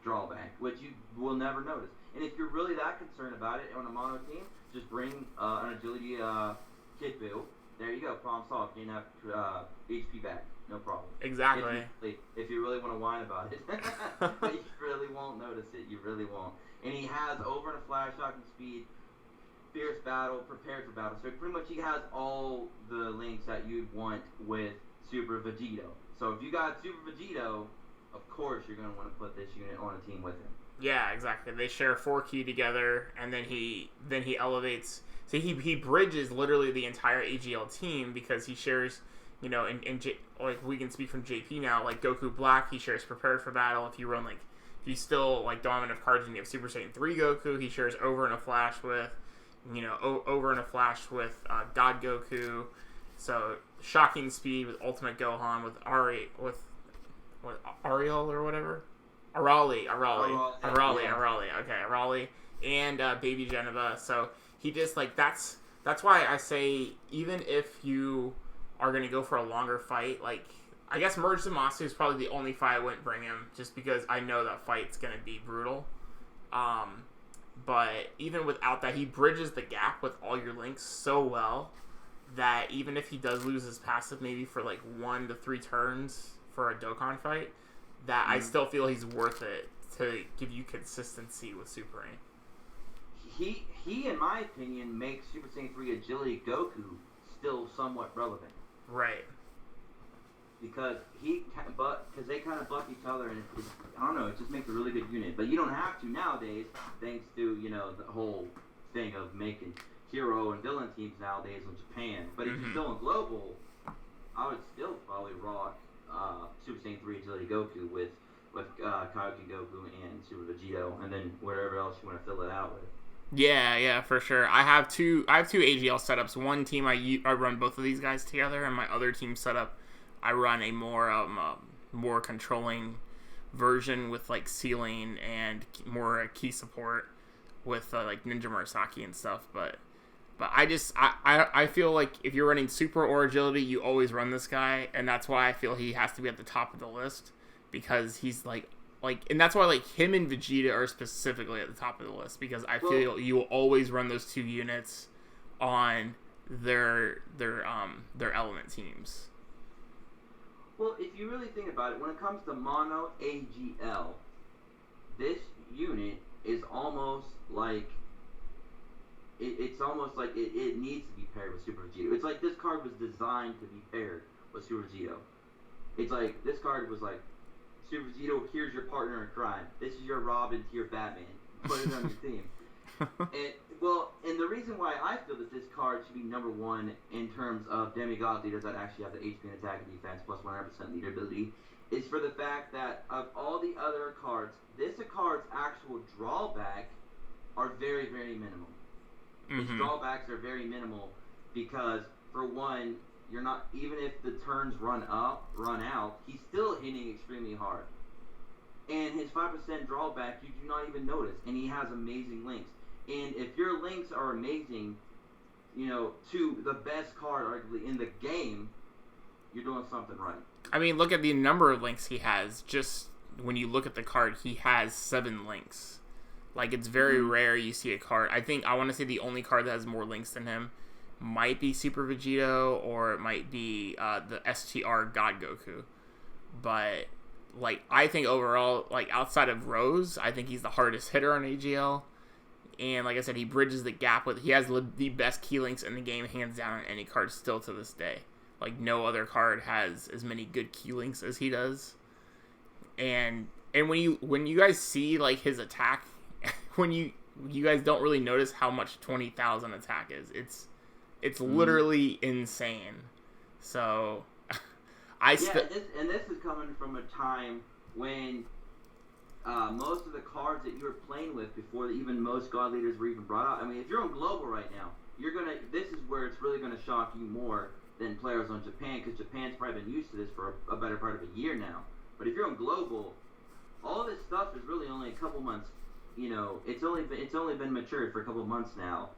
Speaker 2: drawback, which you will never notice. And if you're really that concerned about it on a mono team, just bring an agility Kid Buu. There you go, problem solved. You have HP back, no problem.
Speaker 1: Exactly.
Speaker 2: If you really want to whine about it, but you really won't notice it. You really won't. And he has over and a flash, shocking speed, fierce battle, prepared for battle. So pretty much he has all the links that you'd want with Super Vegito. So if you got Super Vegito, of course you're going to want to put this unit on a team with him.
Speaker 1: Yeah, exactly. They share 4 key together, and then he elevates. So he bridges literally the entire AGL team because he shares, like we can speak from JP now, like Goku Black, he shares prepared for battle. If you still like don't have enough cards and you have Super Saiyan 3 Goku, he shares over and a flash with. Over in a flash with God Goku, so shocking speed with Ultimate Gohan with Ariel or whatever, Arali, okay, Arali, and Baby Geneva. So he just like that's why I say even if you are gonna go for a longer fight, like I guess Merge Zamasu is probably the only fight I wouldn't bring him just because I know that fight's gonna be brutal. But even without that, he bridges the gap with all your links so well that even if he does lose his passive maybe for like 1 to 3 turns for a Dokkan fight, that I still feel he's worth it to give you consistency with Super Ring.
Speaker 2: He, in my opinion, makes Super Saiyan 3 Agility Goku still somewhat relevant.
Speaker 1: Right.
Speaker 2: Because they kind of buff each other, and I don't know, it just makes a really good unit. But you don't have to nowadays, thanks to the whole thing of making hero and villain teams nowadays in Japan. But if you're still in global, I would still probably rock Super Saiyan 3 Agility Goku with Kaioken Goku and Super Vegito, and then whatever else you want to fill it out with.
Speaker 1: Yeah, for sure. I have two AGL setups. One team I run both of these guys together, and my other team setup I run a more controlling version with like ceiling and more key support with like Ninja Murasaki and stuff. But I feel like if you're running super or agility, you always run this guy, and that's why I feel he has to be at the top of the list, because he's like, and that's why like him and Vegeta are specifically at the top of the list, because I feel you will always run those two units on their element teams.
Speaker 2: Well, if you really think about it, when it comes to mono AGL, this unit is almost like it's almost like it needs to be paired with Super Vegito. It's like this card was designed to be paired with Super Vegito. It's like this card was like, Super Vegito, here's your partner in crime. This is your Robin to your Batman. Put it on your team. And the reason why I feel that this card should be number one in terms of demigod leaders that actually have the HP and attack and defense plus 100% leader ability is for the fact that of all the other cards, this card's actual drawback are very, very minimal. Its drawbacks are very minimal because, for one, you're not, even if the turns run out, he's still hitting extremely hard. And his 5% drawback, you do not even notice. And he has amazing links. And if your links are amazing, to the best card arguably in the game, you're doing something right.
Speaker 1: I mean, look at the number of links he has. Just when you look at the card, he has 7 links. Like, it's very rare you see a card. I want to say the only card that has more links than him might be Super Vegito, or it might be the STR God Goku. But, like, I think overall, like, outside of Rose, I think he's the hardest hitter on AGL. And, like I said, he bridges the gap he has the best key links in the game, hands down, on any card still to this day. Like, no other card has as many good key links as he does. And when you guys see, like, his attack, when you guys don't really notice how much 20,000 attack is. It's literally insane. So
Speaker 2: this is coming from a time when most of the cards that you were playing with before even most god leaders were even brought out. I mean, if you're on global right now, this is where it's really gonna shock you more than players on Japan, because Japan's probably been used to this for a better part of a year now. But if you're on global, all this stuff is really only a couple months. It's only been matured for a couple months now,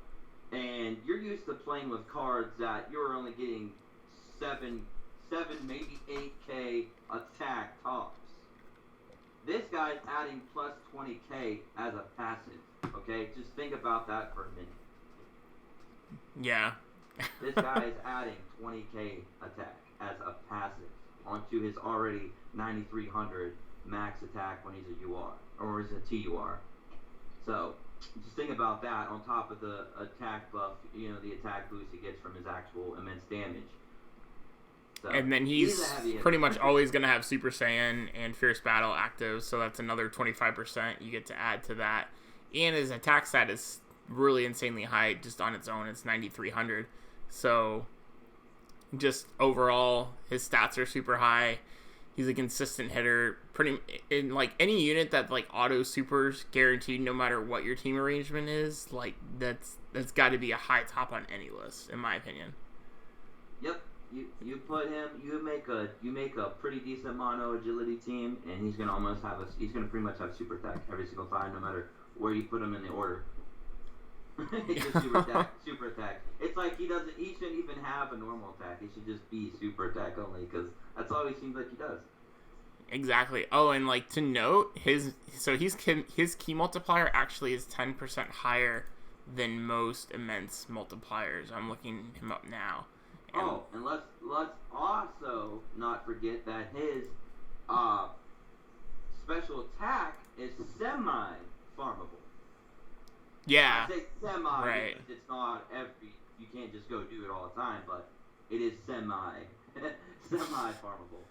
Speaker 2: and you're used to playing with cards that you're only getting 7 maybe 8k attack tops. This guy's adding plus 20k as a passive. Okay, just think about that for a minute.
Speaker 1: Yeah.
Speaker 2: This guy is adding 20k attack as a passive onto his already 9300 max attack when he's a UR or is a TUR. So, just think about that on top of the attack buff, the attack boost he gets from his actual immense damage. So,
Speaker 1: and then he's pretty much always going to have Super Saiyan and Fierce Battle active, so that's another 25% you get to add to that. And his attack stat is really insanely high just on its own. It's 9,300. So, just overall, his stats are super high. He's a consistent hitter. In like any unit that like auto supers guaranteed, no matter what your team arrangement is, like that's got to be a high top on any list, in my opinion.
Speaker 2: Yep, you put him. You make a pretty decent mono agility team, and he's gonna pretty much have super attack every single time, no matter where you put him in the order. It's just super attack. It's like he shouldn't even have a normal attack. He should just be super attack only, because that's all he seems like he does.
Speaker 1: Exactly. Oh, and like to note, his key multiplier actually is 10% higher than most immense multipliers. I'm looking him up now.
Speaker 2: And let's also not forget that his special attack is semi-farmable.
Speaker 1: Yeah.
Speaker 2: I say semi
Speaker 1: right.
Speaker 2: Because it's not you can't just go do it all the time, but it is semi-farmable.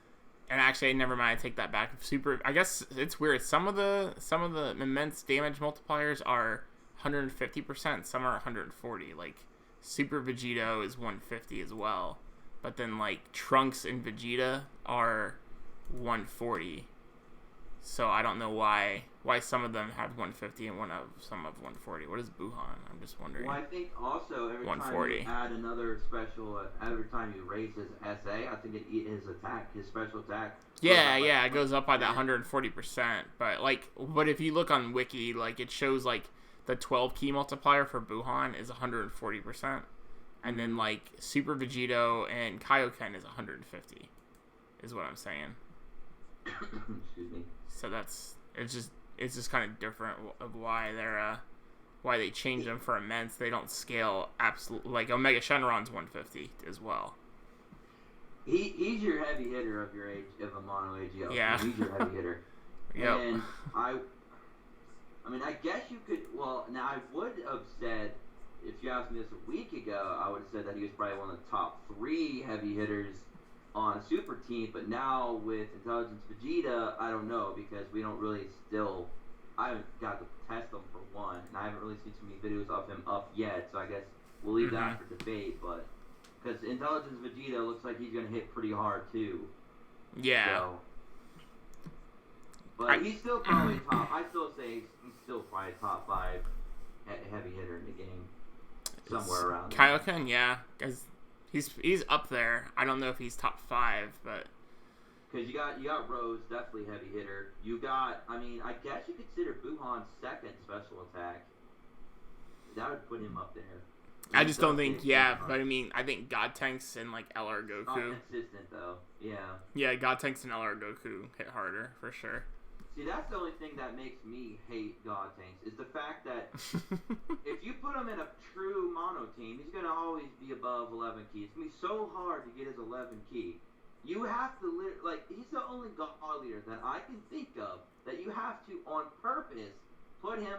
Speaker 1: And actually, never mind. I take that back. Super. I guess it's weird. Some of the immense damage multipliers are 150%. Some are 140. Like Super Vegito is 150 as well. But then like Trunks and Vegeta are 140. So I don't know why some of them have 150 and some have 140. What is Buhan? I'm just wondering.
Speaker 2: Well, I think also every time you add another special, every time you raise his SA, I think his special attack.
Speaker 1: Yeah, it goes up by that 140%. But if you look on Wiki, like it shows like the 12 key multiplier for Buhan is 140%, and then like Super Vegito and Kaioken is 150. Is what I'm saying.
Speaker 2: Excuse me.
Speaker 1: So it's just kind of different of why they change them for immense. They don't scale absolutely. Like Omega Shenron's 150 as well.
Speaker 2: He's your heavy hitter of your age of a mono AGL.
Speaker 1: Yeah.
Speaker 2: He's your heavy hitter.
Speaker 1: Yep.
Speaker 2: And I mean, I guess you could. Well, now I would have said, if you asked me this a week ago, I would have said that he was probably one of the top 3 heavy hitters on a super team, but now with Intelligence Vegeta, I don't know, because we don't really I haven't got to test him for one, and I haven't really seen too many videos of him up yet, so I guess we'll leave that for debate, but because Intelligence Vegeta looks like he's going to hit pretty hard too.
Speaker 1: Yeah.
Speaker 2: So, but he's still probably top, I still say he's still probably top 5 heavy hitter in the game, somewhere around there.
Speaker 1: Kaioken, yeah, because he's up there. I don't know if he's top 5, but
Speaker 2: because you got Rose, definitely heavy hitter. You got, I mean, I guess you consider Buhan's second special attack. That would put him up there.
Speaker 1: I just don't think, but I mean, I think God Tanks and like LR Goku.
Speaker 2: Not consistent though, yeah.
Speaker 1: Yeah, God Tanks and LR Goku hit harder for sure.
Speaker 2: See, that's the only thing that makes me hate God Tanks, is the fact that if you put him in a true mono team, he's going to always be above 11 keys. It's going to be so hard to get his 11 key. You have to, he's the only God leader that I can think of that you have to, on purpose, put him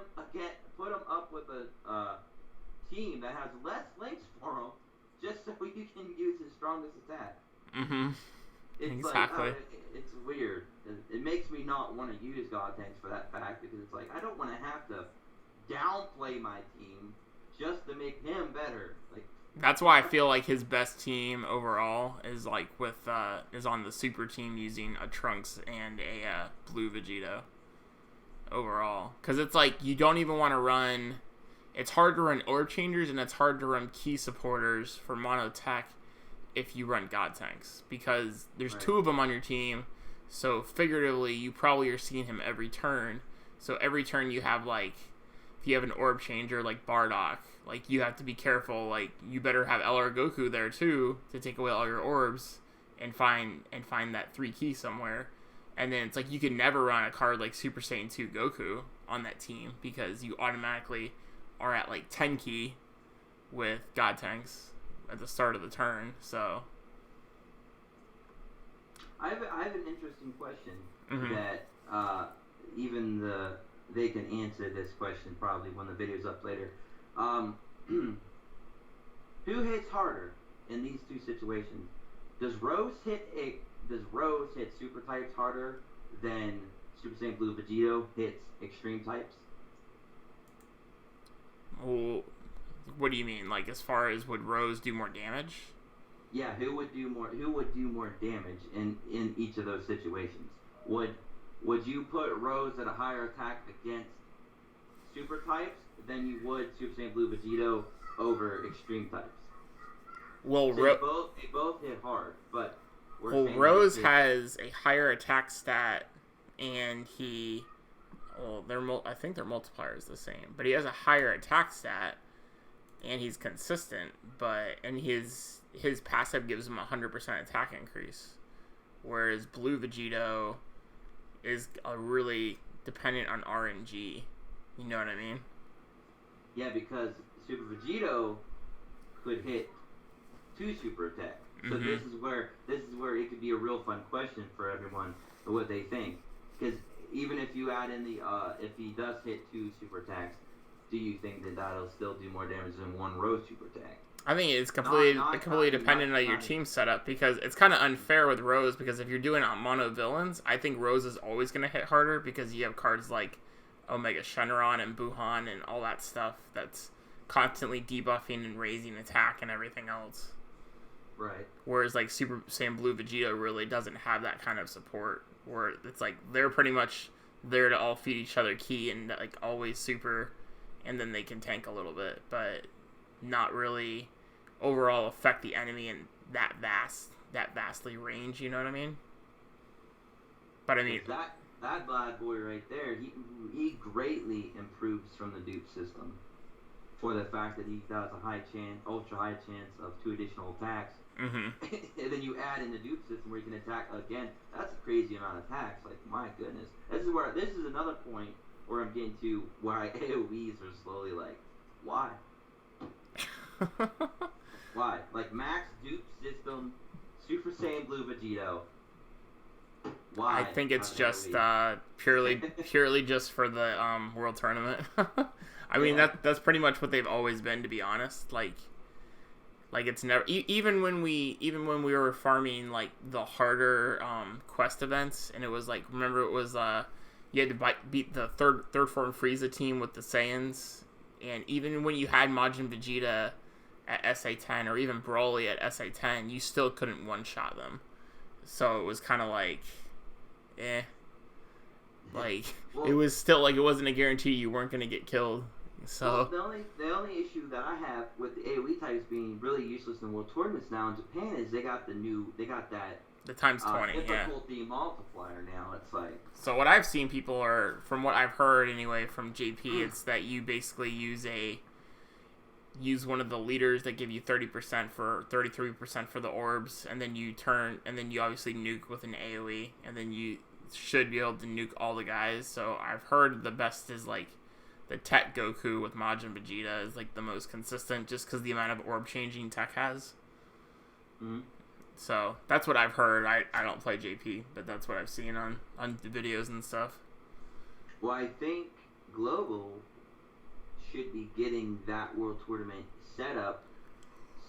Speaker 2: up with a team that has less links for him, just so you can use his strongest attack.
Speaker 1: Mm-hmm.
Speaker 2: It's
Speaker 1: exactly.
Speaker 2: It's weird. It makes me not want to use God Tanks for that fact, because it's like I don't want to have to downplay my team just to make him better. Like
Speaker 1: that's why I feel like his best team overall is like is on the super team using a Trunks and a Blue Vegito overall, because it's like you don't even want to run. It's hard to run orb changers and it's hard to run key supporters for mono tech if you run God Tanks, because there's 2 of them on your team, so figuratively you probably are seeing him every turn. So every turn you have, like, if you have an orb changer like Bardock, like you have to be careful, like you better have LR Goku there too to take away all your orbs and find that 3 key somewhere. And then it's like you can never run a card like Super Saiyan 2 Goku on that team, because you automatically are at like 10 key with God Tanks at the start of the turn. So
Speaker 2: I have an interesting question that they can answer this question probably when the video's up later. Who hits harder in these 2 situations? Does Rose hit super types harder than Super Saiyan Blue Vegito hits extreme types?
Speaker 1: Well, what do you mean? Like, as far as would Rose do more damage?
Speaker 2: Yeah, who would do more damage in each of those situations? Would you put Rose at a higher attack against super types than you would Super Saiyan Blue Vegito over extreme types?
Speaker 1: Well,
Speaker 2: they both hit hard, but
Speaker 1: Rose has a higher attack stat, and I think their multiplier is the same, but he has a higher attack stat, and he's consistent, and his passive gives him 100% attack increase, whereas Blue Vegito is really dependent on RNG. You know what I mean?
Speaker 2: Yeah, because Super Vegito could hit 2 super attacks. So this is where it could be a real fun question for everyone, what they think. Because even if you add in if he does hit 2 super attacks, do you think that that'll still do more damage than 1 Rose super attack?
Speaker 1: I think it's completely dependent on your team setup, because it's kind of unfair with Rose, because if you're doing it on mono villains, I think Rose is always going to hit harder, because you have cards like Omega Shenron and Buhan and all that stuff that's constantly debuffing and raising attack and everything else.
Speaker 2: Right.
Speaker 1: Whereas like Super Saiyan Blue Vegeta really doesn't have that kind of support. Where it's like they're pretty much there to all feed each other ki and like always super, and then they can tank a little bit, but not really overall affect the enemy in that vastly range. You know what I mean? But I mean
Speaker 2: that bad boy right there, he greatly improves from the dupe system for the fact that he does a ultra high chance of 2 additional attacks.
Speaker 1: Mm-hmm.
Speaker 2: And then you add in the dupe system where you can attack again. That's a crazy amount of attacks. Like, my goodness. This is another point where I'm getting to why AoEs are slowly like, why? Why? Like, max dupe system, Super Saiyan Blue Vegito. Why?
Speaker 1: I think it's just purely just for the world tournament. I mean that's pretty much what they've always been, to be honest. Like it's never even when we were farming like the harder quest events, and it was like, remember it was you had to beat the third form Frieza team with the Saiyans, and even when you had Majin Vegeta at SA10 or even Broly at SA10, you still couldn't one shot them. So it was kind of like, like it was still like it wasn't a guarantee you weren't gonna get killed. So
Speaker 2: well, the only issue that I have with the AoE types being really useless in world tournaments now in Japan is they got that
Speaker 1: the times 20
Speaker 2: difficulty multiplier now. It's like,
Speaker 1: so what I've seen people are, from what I've heard anyway from JP, it's that you basically use one of the leaders that give you 30% for 33% for the orbs, and then you obviously nuke with an AoE, and then you should be able to nuke all the guys. So I've heard the best is like the Tech Goku with Majin Vegeta is like the most consistent, just because the amount of orb changing Tech has.
Speaker 2: Mm-hmm.
Speaker 1: So that's what I've heard. I don't play JP, but that's what I've seen on the videos and stuff.
Speaker 2: Well, I think Global should be getting that world tournament set up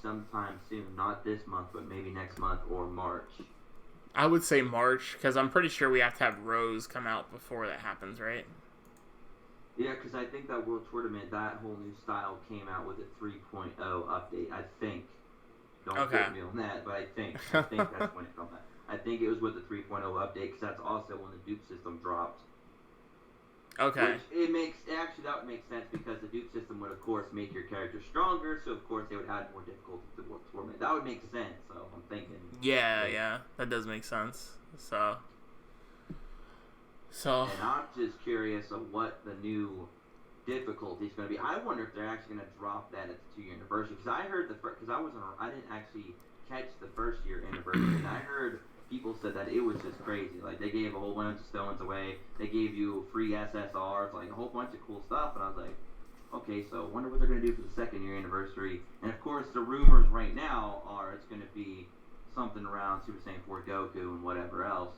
Speaker 2: sometime soon. Not this month, but maybe next month or March.
Speaker 1: I would say March, because I'm pretty sure we have to have Rose come out before that happens, right?
Speaker 2: Yeah, because I think that world tournament, that whole new style came out with a 3.0 update, I think. Don't quote me on that, but I think that's when it comes out. I think it was with the 3.0 update, because that's also when the dupe system dropped.
Speaker 1: Okay.
Speaker 2: Which that would make sense, because the dupe system would, of course, make your character stronger, so of course they would add more difficulty to the world tournament. That would make sense, so I'm thinking.
Speaker 1: Yeah, that does make sense. So.
Speaker 2: And I'm just curious of what the new difficulty is going to be. I wonder if they're actually going to drop that at the 2-year anniversary, because I heard I didn't actually catch the 1st year anniversary, and I heard people said that it was just crazy. Like, they gave a whole bunch of stones away. They gave you free SSRs, like a whole bunch of cool stuff. And I was like, okay, so I wonder what they're going to do for the 2nd year anniversary. And of course, the rumors right now are it's going to be something around Super Saiyan 4 Goku and whatever else.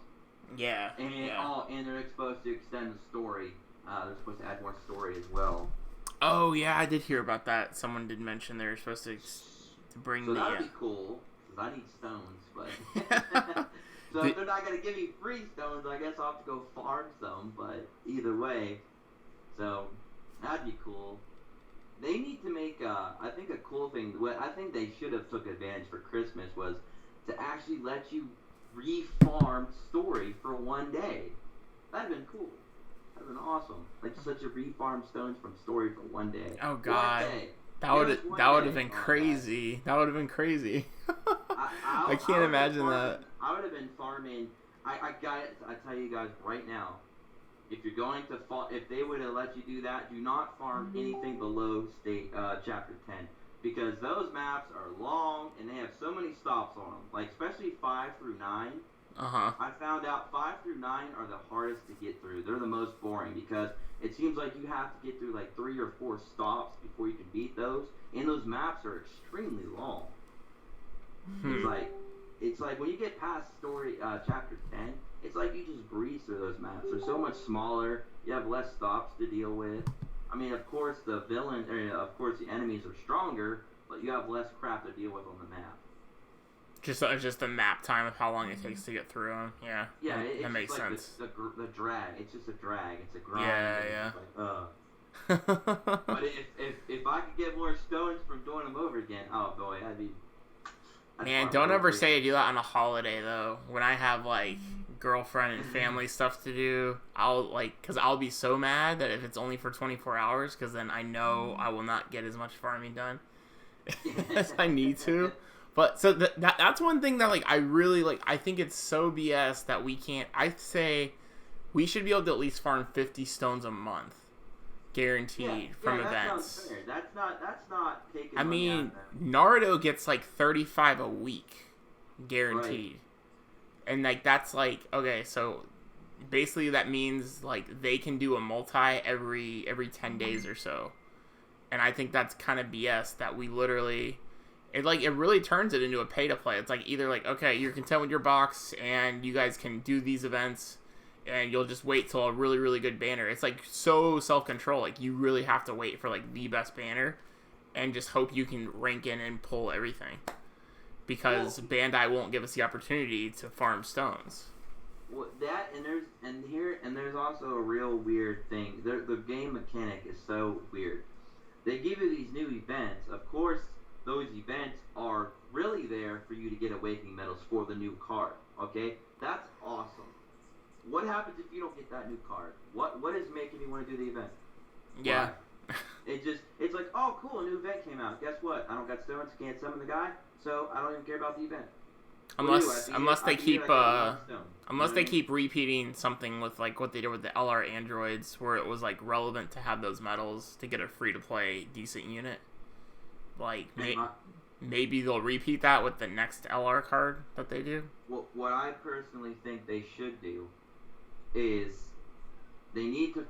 Speaker 1: Yeah.
Speaker 2: And they're supposed to extend the story. They're supposed to add more story as well.
Speaker 1: Oh yeah, I did hear about that. Someone did mention they're supposed to bring
Speaker 2: so that'd be cool, because I need stones, but so if they're not gonna give me free stones, I guess I'll have to go farm some. But either way, so that'd be cool. They need to make I think a cool thing. What I think they should have took advantage for Christmas was to actually let you re-farm story for one day. That'd been cool. That'd been awesome. Like, just let you re-farm stones from story for one day.
Speaker 1: Oh God, that would have been crazy. That would have been crazy. I can't imagine that.
Speaker 2: I would have been farming. I tell you guys right now, if you're going to if they would have let you do that, do not farm anything below chapter 10. Because those maps are long and they have so many stops on them. Like, especially 5 through 9. I found out 5 through 9 are the hardest to get through. They're the most boring, because it seems like you have to get through like 3 or 4 stops before you can beat those. And those maps are extremely long. It's like when you get past story chapter 10, it's like you just breeze through those maps. They're so much smaller. You have less stops to deal with. I mean, of course, the enemies are stronger, but you have less crap to deal with on the map.
Speaker 1: Just the map time of how long it takes to get through them. Yeah, that makes sense.
Speaker 2: The drag. It's just a drag. It's a grind.
Speaker 1: Yeah.
Speaker 2: It's like, but if I could get more stones from doing them over again, oh boy, That's
Speaker 1: Man,
Speaker 2: part of
Speaker 1: don't
Speaker 2: my
Speaker 1: ever
Speaker 2: rotation.
Speaker 1: say to do that on a holiday though. When I have like girlfriend and family stuff to do, cause I'll be so mad that if it's only for 24 hours, cause then I know I will not get as much farming done as I need to. But so that's one thing that like I really like. I think it's so BS that we can't. I say we should be able to at least farm 50 stones a month, guaranteed from
Speaker 2: that
Speaker 1: events.
Speaker 2: sounds fair. That's not taking
Speaker 1: I
Speaker 2: money out
Speaker 1: mean,
Speaker 2: of them.
Speaker 1: Naruto gets like 35 a week, guaranteed.
Speaker 2: Right.
Speaker 1: And like that's like okay, so basically that means like they can do a multi every 10 days or so. And I think that's kind of BS that we literally it really turns it into a pay to play. It's like either like okay, you're content with your box and you guys can do these events and you'll just wait till a really really good banner. It's like so self-control. Like you really have to wait for like the best banner and just hope you can rank in and pull everything. Because Bandai won't give us the opportunity to farm stones.
Speaker 2: Well, that and there's also a real weird thing. The game mechanic is so weird. They give you these new events. Of course, those events are really there for you to get awakening medals for the new card. Okay, that's awesome. What happens if you don't get that new card? What is making you want to do the event?
Speaker 1: Yeah.
Speaker 2: It's like, oh cool, a new event came out. Guess what? I don't got stones, can't summon the guy, so I don't even care about the event.
Speaker 1: Unless they
Speaker 2: keep
Speaker 1: keep repeating something with like what they did with the LR androids, where it was like relevant to have those medals to get a free to play decent unit. Like maybe they'll repeat that with the next LR card that they do.
Speaker 2: What I personally think they should do is they need to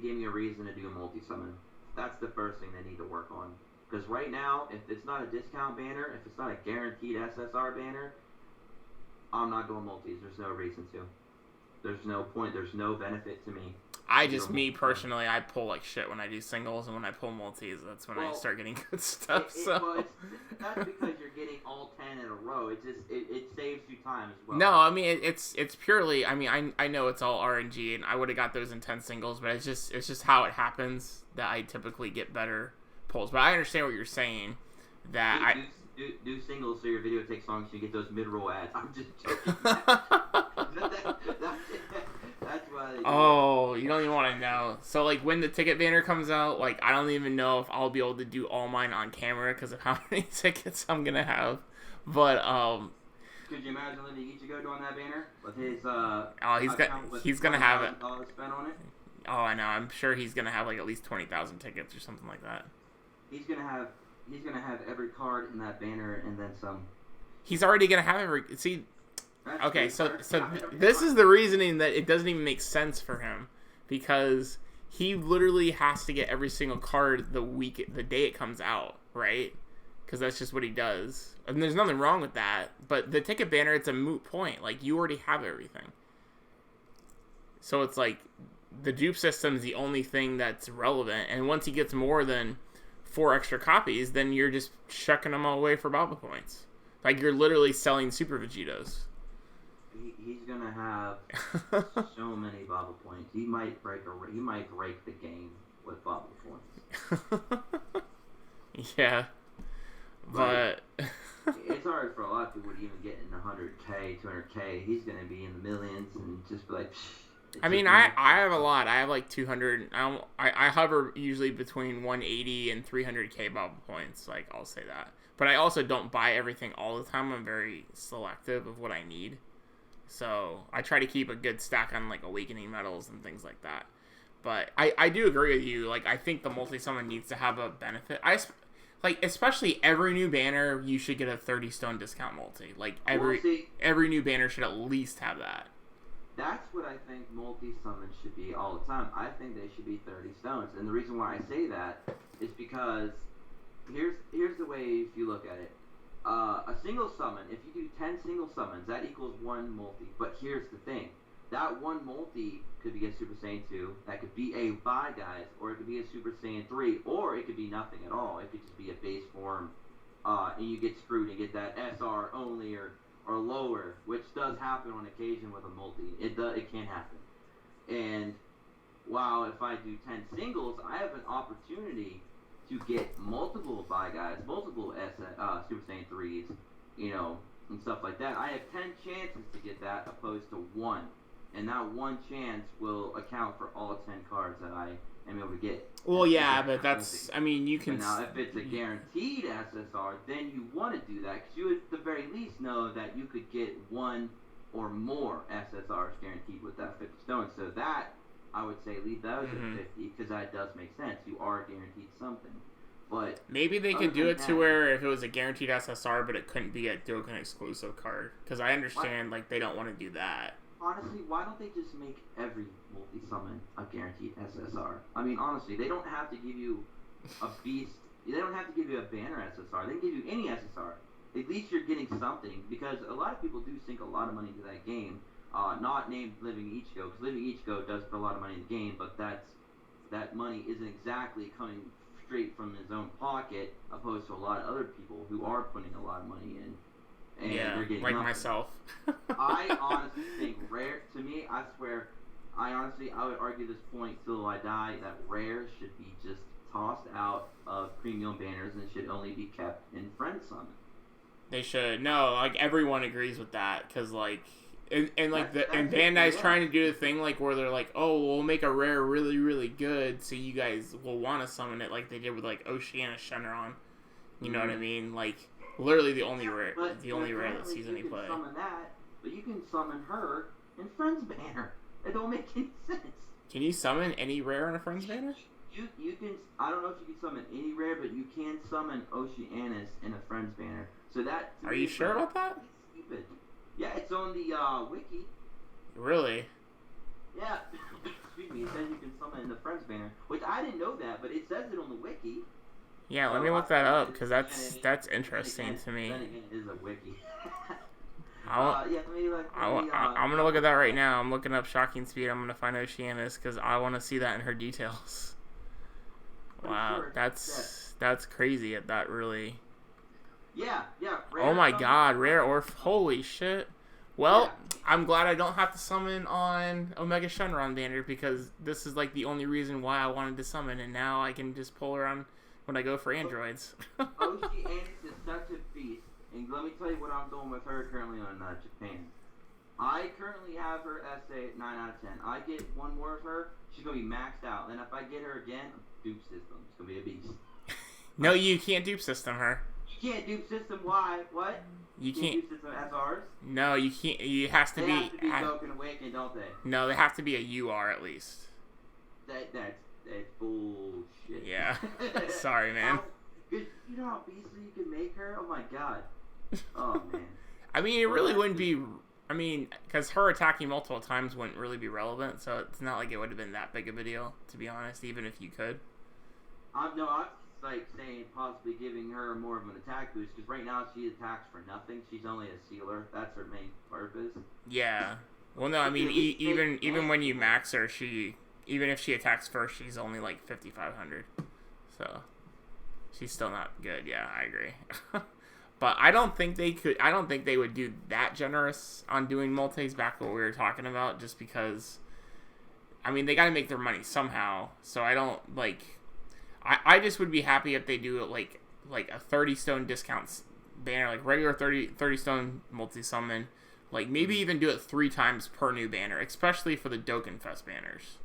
Speaker 2: give me a reason to do a multi-summon. That's the first thing they need to work on. Because right now, if it's not a discount banner, if it's not a guaranteed SSR banner, I'm not doing multis. There's no reason to. There's no point. There's no benefit to me.
Speaker 1: Me personally, I pull like shit when I do singles, and when I pull multis, that's when I start getting good stuff.
Speaker 2: That's because you're getting all 10 in a row. It saves you time as well.
Speaker 1: No, I mean it's purely. I mean I know it's all RNG, and I would have got those in 10 singles, but it's just how it happens that I typically get better pulls. But I understand what you're saying. That
Speaker 2: do singles so your video takes long so you get those mid-roll ads. I'm just joking. That's why they do
Speaker 1: it. You don't even want to know. So, like, when the ticket banner comes out, like, I don't even know if I'll be able to do all mine on camera because of how many tickets I'm going to have. But,
Speaker 2: could you imagine letting Ichigo doing that banner with his,
Speaker 1: he's going to have it.
Speaker 2: Spent on it?
Speaker 1: Oh, I know. I'm sure he's going to have, like, at least 20,000 tickets or something like that.
Speaker 2: He's gonna have every card in that banner and then some.
Speaker 1: He's already gonna have every. See, okay, so this is the reasoning that it doesn't even make sense for him, because he literally has to get every single card the day it comes out, right? Because that's just what he does, and there's nothing wrong with that. But the ticket banner, it's a moot point. Like, you already have everything, so it's like the dupe system's the only thing that's relevant. And once he gets more than 4 extra copies, then you're just shucking them all away for Baba points. Like, you're literally selling Super Vegetos.
Speaker 2: He's gonna have so many Baba points. He might break the game with Baba points.
Speaker 1: Yeah, but
Speaker 2: it's hard for a lot of people to even get in 100K, 200K. He's gonna be in the millions and just be like.
Speaker 1: I mean, I have a lot. I have like 200. I hover usually between 180 and 300k Baba points. Like, I'll say that. But I also don't buy everything all the time. I'm very selective of what I need. So I try to keep a good stack on like awakening medals and things like that. But I do agree with you. Like, I think the multi-summon needs to have a benefit. Especially every new banner, you should get a 30 stone discount multi. Like, every new banner should at least have that.
Speaker 2: That's what I think multi-summons should be all the time. I think they should be 30 stones. And the reason why I say that is because here's the way if you look at it. A single summon, if you do 10 single summons, that equals 1 multi. But here's the thing. That 1 multi could be a Super Saiyan 2, that could be a Bye Guys, or it could be a Super Saiyan 3, or it could be nothing at all. It could just be a base form, and you get screwed and get that SR only or lower, which does happen on occasion with a multi. It can happen. And while if I do 10 singles, I have an opportunity to get multiple Bye Guys, multiple Super Saiyan 3s, and stuff like that. I have 10 chances to get that opposed to 1. And that 1 chance will account for all 10 cards that I am able to get.
Speaker 1: Well, yeah, but that's, I mean, you can...
Speaker 2: But now, if it's a guaranteed SSR, then you want to do that, because you at the very least know that you could get 1 or more SSRs guaranteed with that 50 stones. So that, I would say, leave those at 50, because that does make sense. You are guaranteed something. But
Speaker 1: maybe they could do it to where if it was a guaranteed SSR, but it couldn't be a Dokkan exclusive card. Because I understand, like, they don't want to do that.
Speaker 2: Honestly, why don't they just make every multi-summon a guaranteed SSR? I mean, honestly, they don't have to give you a beast. They don't have to give you a banner SSR. They can give you any SSR. At least you're getting something, because a lot of people do sink a lot of money into that game. Not named Living Ichigo, because Living Ichigo does put a lot of money in the game, but that money isn't exactly coming straight from his own pocket, opposed to a lot of other people who are putting a lot of money in. And they're getting
Speaker 1: like
Speaker 2: nothing.
Speaker 1: myself.
Speaker 2: I honestly think rare, to me, I swear, I would argue this point till I die, that rare should be just tossed out of premium banners and should only be kept in friend summon.
Speaker 1: They should. No, like, everyone agrees with that, because, like, and Bandai's trying to do the thing, like, where they're like, oh, we'll make a rare really, really good, so you guys will want to summon it, like they did with, like, Oceana Shenron. You know what I mean? Like, literally the only rare that sees any play.
Speaker 2: Summon that, but you can summon her in Friends banner. It don't make any sense.
Speaker 1: Can you summon any rare in a Friends banner?
Speaker 2: You can. I don't know if you can summon any rare, but you can summon Oceanus in a Friends banner. So that.
Speaker 1: Are you sure about that?
Speaker 2: Stupid. Yeah, it's on the wiki.
Speaker 1: Really?
Speaker 2: Yeah. Excuse me. It says you can summon in the Friends banner, which I didn't know that, but it says it on the wiki.
Speaker 1: Yeah, let me look that up, because that's interesting to me.
Speaker 2: Then again, it is a wiki.
Speaker 1: I'm going to look at that right now. I'm looking up Shocking Speed. I'm going to find Oceanus, because I want to see that in her details. Wow, that's crazy at that, really.
Speaker 2: Yeah.
Speaker 1: Oh my god, rare Orph. Holy shit. Well, I'm glad I don't have to summon on Omega Shenron banner, because this is like the only reason why I wanted to summon, and now I can just pull her on when I go for androids.
Speaker 2: Oceanus is such a beast, and let me tell you what I'm doing with her currently on Japan. I currently have her SA at 9 out of 10. I get one more of her, she's going to be maxed out. And if I get her again, dupe system. It's going to be a beast.
Speaker 1: No, you can't dupe system her.
Speaker 2: You can't dupe system, why? What?
Speaker 1: You can't
Speaker 2: dupe system SRs?
Speaker 1: No, you can't. It has to
Speaker 2: they
Speaker 1: be.
Speaker 2: They have to be Dokkan Awakened, don't they?
Speaker 1: No, they have to be a UR at least.
Speaker 2: That's bullshit.
Speaker 1: Yeah. Sorry, man.
Speaker 2: You know how beastly you can make her? Oh my god. Oh man.
Speaker 1: I mean, it really wouldn't be. I mean, because her attacking multiple times wouldn't really be relevant, so it's not like it would have been that big of a deal, to be honest, even if you could.
Speaker 2: I'm like saying possibly giving her more of an attack boost, because right now she attacks for nothing. She's only a sealer. That's her main purpose.
Speaker 1: Yeah. Well, no, I mean, even when you max her, even if she attacks first, she's only like 5,500. So she's still not good. Yeah, I agree. But I don't think they would do that generous on doing multis, back to what we were talking about, just because, I mean, they got to make their money somehow. So I don't, like, I just would be happy if they do it like a 30 stone discounts banner, like regular 30 stone multi-summon. Like, maybe even do it 3 times per new banner, especially for the Dokkan Fest banners.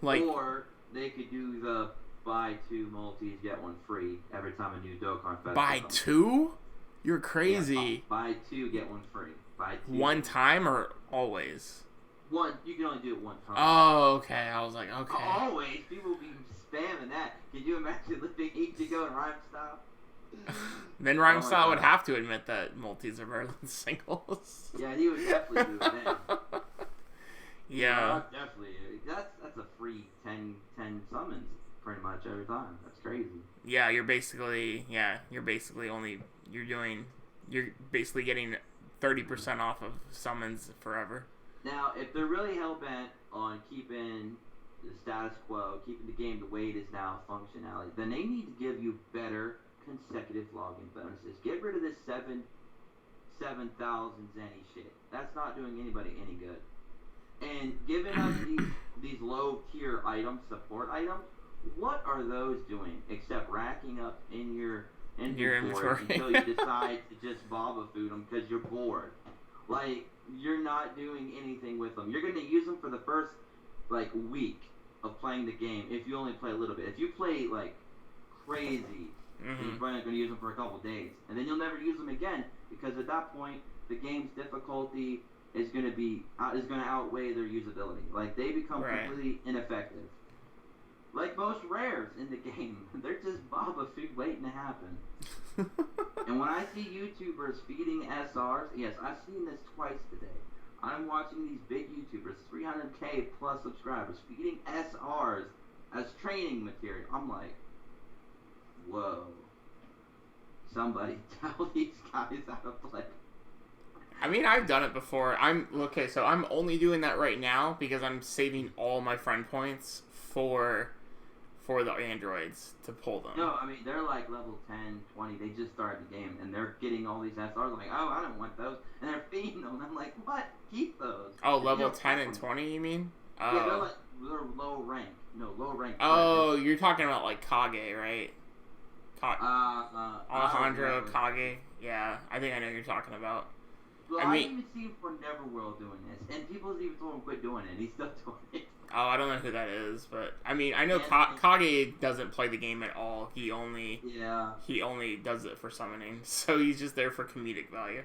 Speaker 1: Like,
Speaker 2: or they could do the buy 2 multis, get 1 free every time a new Dokkan Fest.
Speaker 1: Buy 2? You're crazy.
Speaker 2: Yeah, buy 2, get 1 free. Buy 2.
Speaker 1: One time or always?
Speaker 2: One. You can only do it 1 time.
Speaker 1: Oh, okay. I was like, okay.
Speaker 2: Always. People will be spamming that. Can you imagine living Ichigo in Rhyme Style?
Speaker 1: Then Rhyme Style would have to admit that multis are better than singles.
Speaker 2: Yeah, he would definitely do it then.
Speaker 1: Yeah.
Speaker 2: Definitely. That's a free 10 summons pretty much every time. That's crazy.
Speaker 1: Yeah, you're basically getting 30% off of summons forever.
Speaker 2: Now, if they're really hell-bent on keeping the status quo, keeping the game the way it is now, functionality, then they need to give you better consecutive login bonuses. Get rid of this 7,000 zenny shit. That's not doing anybody any good. And giving us these low-tier items, support items, what are those doing except racking up in your
Speaker 1: Your
Speaker 2: inventory
Speaker 1: inventory.
Speaker 2: until you decide to just Baba food them because you're bored. Like, you're not doing anything with them. You're going to use them for the first, like, week of playing the game if you only play a little bit. If you play, like, crazy, you're probably going to use them for a couple days. And then you'll never use them again because at that point, the game's difficulty is going to outweigh their usability. Like, they become completely ineffective. Like most rares in the game, they're just Baba food waiting to happen. And when I see YouTubers feeding SRs, yes, I've seen this twice today. I'm watching these big YouTubers, 300k plus subscribers, feeding SRs as training material. I'm like, whoa. Somebody tell these guys how to play.
Speaker 1: I mean, I've done it before. So I'm only doing that right now because I'm saving all my friend points for the androids to pull them.
Speaker 2: No, I mean, they're like level 10, 20. They just started the game, and they're getting all these SRs. Like, oh, I don't want those. And they're feeding them. I'm like, what? Keep those.
Speaker 1: Oh, level 10 and 20, you mean?
Speaker 2: Yeah, they're low rank. No, low rank.
Speaker 1: Oh, you're talking about, like, Kage, right? Alejandro Kage. Yeah, I think I know who you're talking about.
Speaker 2: Well, I even see him for Neverworld doing this, and people even told him quit doing it, and he's still doing it.
Speaker 1: Oh, I don't know who that is, but I mean, I know Kage doesn't play the game at all. He only does it for summoning, so he's just there for comedic value.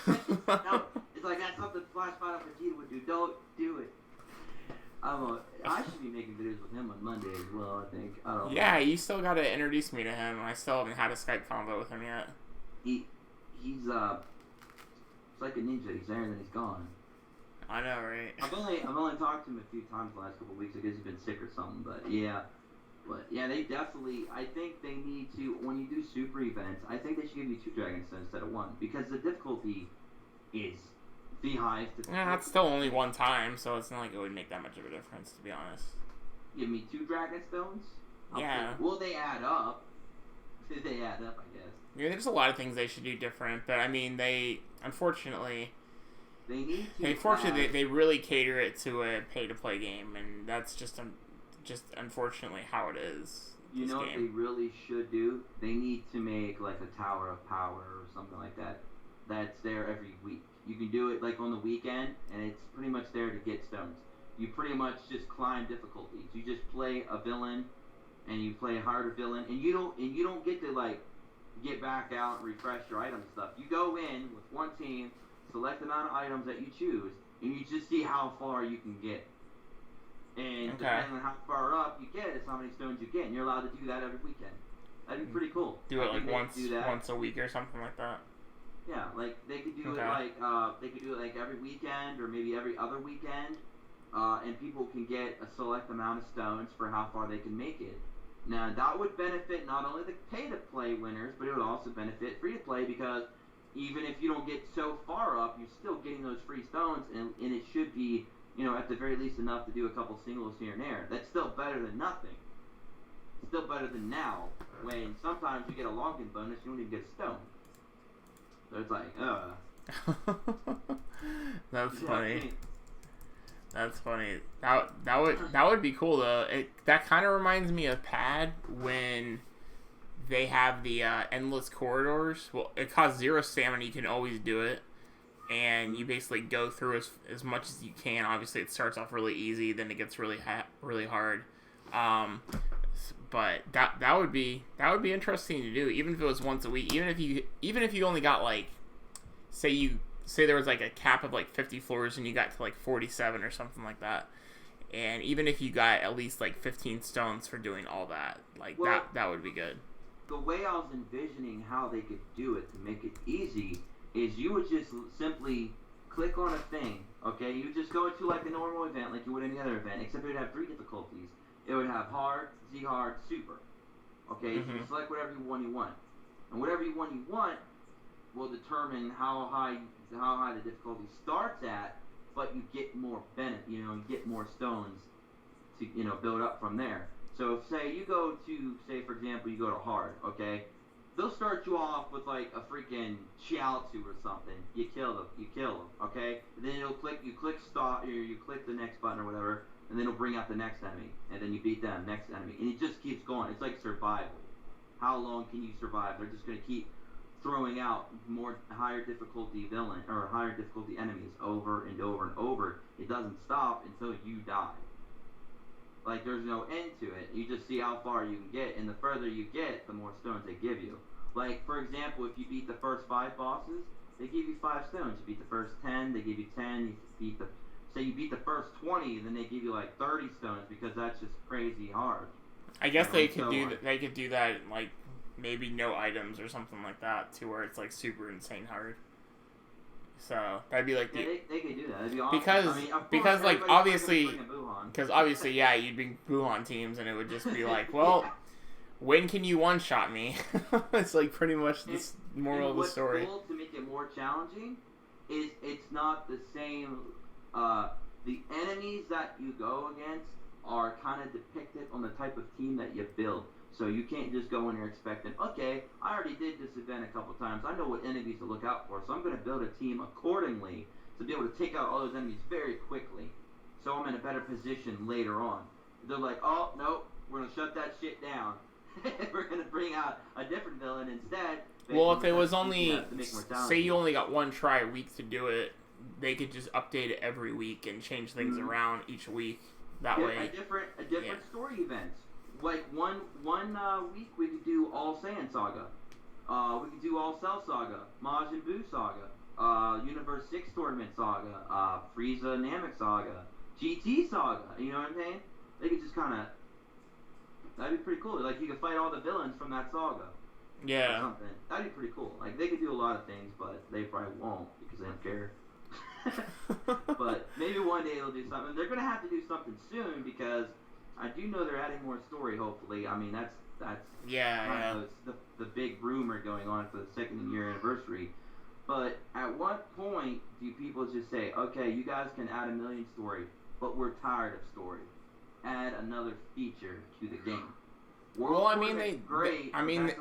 Speaker 2: No, it's like that's something Flash Final Vegeta would do. Don't do it. I should be making videos with him on Monday as well. I think. I don't know.
Speaker 1: Yeah, you still got to introduce me to him. I still haven't had a Skype convo with him yet.
Speaker 2: He's it's like a ninja. He's there and then he's gone.
Speaker 1: I know, right?
Speaker 2: I've only talked to him a few times the last couple of weeks. I guess he's been sick or something. But yeah, they definitely. I think they need to, when you do super events, I think they should give you 2 Dragon Stones instead of 1 because the difficulty is the highest.
Speaker 1: Yeah, that's still only 1 time, so it's not like it would make that much of a difference, to be honest.
Speaker 2: Give me 2 Dragon Stones.
Speaker 1: Yeah.
Speaker 2: Well, they add up. They add up, I guess.
Speaker 1: Yeah, there's a lot of things they should do different, but I mean, unfortunately, they really cater it to a pay-to-play game, and that's just unfortunately how it is.
Speaker 2: You know what they really should do? They need to make like a Tower of Power or something like that. That's there every week. You can do it like on the weekend, and it's pretty much there to get stones. You pretty much just climb difficulties. You just play a villain, and you play a harder villain, and you don't get to like get back out and refresh your item stuff. You go in with one team, select the amount of items that you choose, and you just see how far you can get. And depending on how far up you get, it's how many stones you get, and you're allowed to do that every weekend. That'd be pretty cool.
Speaker 1: Do it like once a week or something like that.
Speaker 2: Yeah, like they could do it like every weekend or maybe every other weekend, and people can get a select amount of stones for how far they can make it. Now, that would benefit not only the pay-to-play winners, but it would also benefit free-to-play because even if you don't get so far up, you're still getting those free stones, and it should be, at the very least enough to do a couple singles here and there. That's still better than nothing. Still better than now, when sometimes you get a login bonus, you don't even get a stone. So it's like,
Speaker 1: That's funny. That's funny. That would be cool though. That kind of reminds me of Pad when they have the endless corridors. Well, it costs 0 stamina. You can always do it, and you basically go through as much as you can. Obviously, it starts off really easy, then it gets really hard. But that would be interesting to do, even if it was once a week. Even if you only got like, say there was like a cap of like 50 floors and you got to like 47 or something like that, and even if you got at least like 15 stones for doing all that, like that would be good.
Speaker 2: The way I was envisioning how they could do it to make it easy is you would just simply click on a thing, okay? You just go into like a normal event like you would any other event, except it would have 3 difficulties. It would have hard, Z-hard, super. Okay, so you select whatever one you want. And whatever one you want will determine how high the difficulty starts at, but you get more benefit, you get more stones to, build up from there. So if, say, you go to, for example, you go to hard, okay? They'll start you off with like a freaking Chiaotzu or something. You kill them, okay? And then you click stop, or you click the next button or whatever, and then it'll bring out the next enemy, and then you beat them, next enemy, and it just keeps going. It's like survival. how long can you survive? They're just going to keep throwing out more higher difficulty villain or higher difficulty enemies over and over and over. It doesn't stop until you die. Like, there's no end to it. You just see how far you can get, and the further you get, the more stones they give you. Like, for example, if you beat the first 5 bosses, they give you 5 stones. You beat the first 10, they give you 10. Say you beat the first 20, then they give you like 30 stones because that's just crazy hard.
Speaker 1: I guess they could do that. They could do that, like maybe no items or something like that, to where it's like super insane hard. So that'd be like
Speaker 2: they could do that. That'd be awesome.
Speaker 1: Because like obviously, yeah, you'd be Buhan teams, and it would just be like, well, when can you one shot me? It's like pretty much the moral of the story.
Speaker 2: What's cool to make it more challenging is it's not the same. The enemies that you go against are kind of depicted on the type of team that you build. So you can't just go in there expecting, okay, I already did this event a couple times. I know what enemies to look out for, so I'm going to build a team accordingly to be able to take out all those enemies very quickly. So I'm in a better position later on. They're like, oh, no, we're going to shut that shit down. We're going to bring out a different villain instead.
Speaker 1: Well, if it was only, say you only got one try a week to do it, they could just update it every week and change things around each week. That way,
Speaker 2: a different story events. Like one week we could do all Saiyan Saga. We could do all Cell Saga, Majin Buu Saga, Universe 6 Tournament Saga, Frieza Namek Saga, GT Saga. You know what I'm saying? They could just kind of. That'd be pretty cool. Like you could fight all the villains from that saga.
Speaker 1: Yeah.
Speaker 2: Or something. That'd be pretty cool. Like they could do a lot of things, but they probably won't because they don't care. But maybe one day they'll do something. They're gonna have to do something soon because I do know they're adding more story. Hopefully, I mean that's the big rumor going on for the 2nd year anniversary. But at what point do people just say, okay, you guys can add 1 million story, but we're tired of story. Add another feature to the game.
Speaker 1: Well, I mean,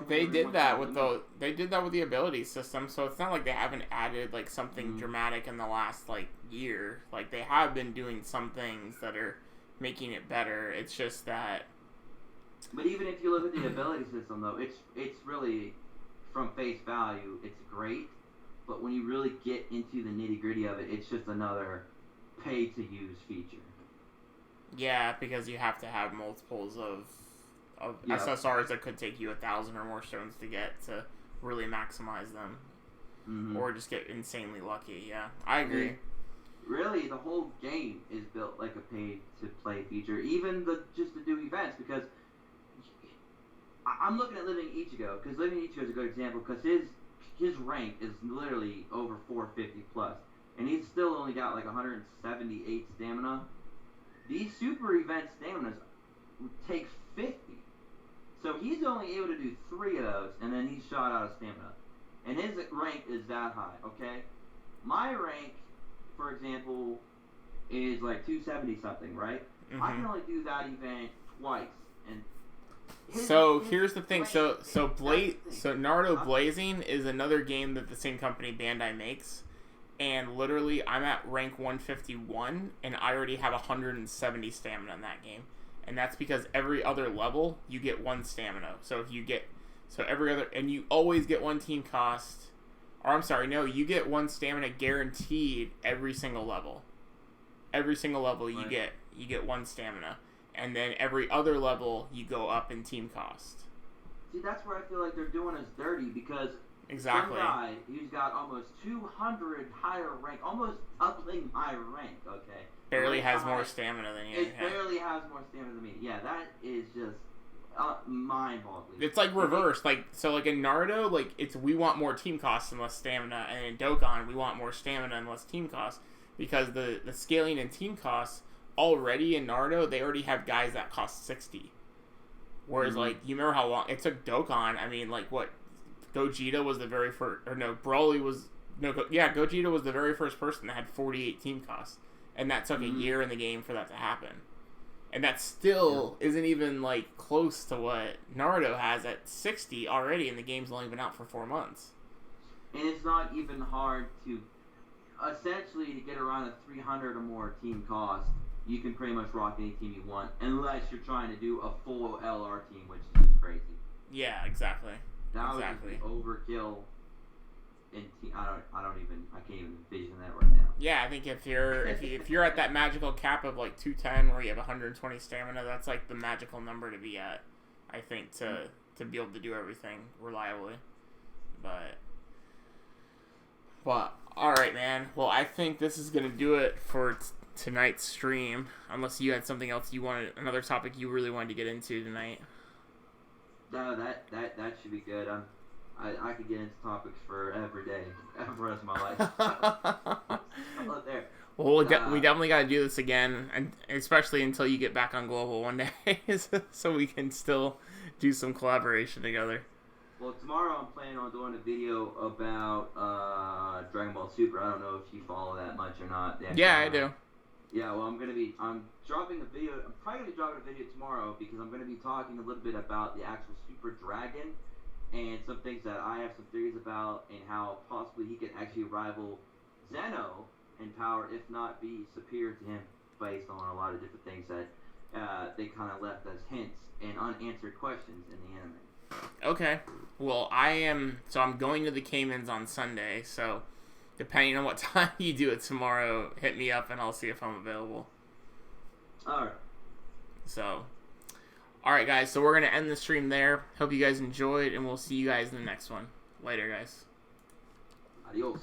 Speaker 1: they did that with the ability system, so it's not like they haven't added like something dramatic in the last like year. Like they have been doing some things that are making it better. It's just that.
Speaker 2: But even if you look at the ability system, though, it's really from face value, it's great. But when you really get into the nitty gritty of it, it's just another pay to use feature.
Speaker 1: Yeah, because you have to have multiples of SSRs that could take you 1,000 or more stones to get to really maximize them, or just get insanely lucky. Yeah, I agree.
Speaker 2: I mean, really, the whole game is built like a pay-to-play feature, even just to do events. Because I'm looking at Living Ichigo, because Living Ichigo is a good example, because his rank is literally over 450 plus, and he's still only got like 178 stamina. These super event staminas take 50. So he's only able to do 3 of those, and then he's shot out of stamina. And his rank is that high, okay? My rank, for example, is like 270-something, right? I can only do that event twice. And
Speaker 1: here's the thing. So Naruto Blazing is another game that the same company Bandai makes. And literally, I'm at rank 151, and I already have 170 stamina in that game. And that's because every other level, you get 1 stamina. So if you get... So every other... And you always get 1 team cost... Or I'm sorry, no, you get 1 stamina guaranteed every single level. Every single level you get 1 stamina. And then every other level, you go up in team cost.
Speaker 2: See, that's where I feel like they're doing us dirty, because...
Speaker 1: Exactly.
Speaker 2: Some guy who's got almost 200 higher rank, almost doubling my rank, okay?
Speaker 1: Barely has more stamina than you.
Speaker 2: It barely has more stamina than me. Yeah, that is just mind-boggling.
Speaker 1: It's like reverse. Like in Naruto, like we want more team costs and less stamina, and in Dokkan, we want more stamina and less team costs, because the scaling and team costs already in Naruto, they already have guys that cost 60. Whereas like you remember how long it took Dokkan? I mean, like what? Gogeta was the very first, or no, Broly was, Gogeta was the very first person that had 48 team costs, and that took a year in the game for that to happen, and that still isn't even like close to what Naruto has at 60 already, and the game's only been out for 4 months.
Speaker 2: And it's not even hard to, essentially, to get around a 300 or more team cost, you can pretty much rock any team you want, unless you're trying to do a full LR team, which is just crazy.
Speaker 1: Yeah, exactly.
Speaker 2: That
Speaker 1: Exactly.
Speaker 2: would be overkill. I can't even envision that right now.
Speaker 1: Yeah, I think if you're at that magical cap of like 210 where you have 120 stamina, that's like the magical number to be at. I think to be able to do everything reliably. But all right, man. Well, I think this is gonna do it for tonight's stream. Unless you had something else another topic you really wanted to get into tonight.
Speaker 2: No, that should be good. I could get into topics for every day, for the rest of my life. So, there.
Speaker 1: Well, we definitely got to do this again, and especially until you get back on Global one day, so we can still do some collaboration together.
Speaker 2: Well, tomorrow I'm planning on doing a video about Dragonball Super. I don't know if you follow that much or not.
Speaker 1: Yeah, I do.
Speaker 2: Yeah, well, I'm dropping a video. I'm probably gonna be dropping a video tomorrow because I'm gonna be talking a little bit about the actual Super Dragon and some things that I have some theories about and how possibly he could actually rival Zeno in power, if not be superior to him, based on a lot of different things that they kind of left as hints and unanswered questions in the anime.
Speaker 1: Okay. Well, I'm going to the Caymans on Sunday, so depending on what time you do it tomorrow, hit me up and I'll see if I'm available.
Speaker 2: Alright.
Speaker 1: So, alright guys, so we're going to end the stream there. Hope you guys enjoyed, and we'll see you guys in the next one. Later, guys.
Speaker 2: Adios.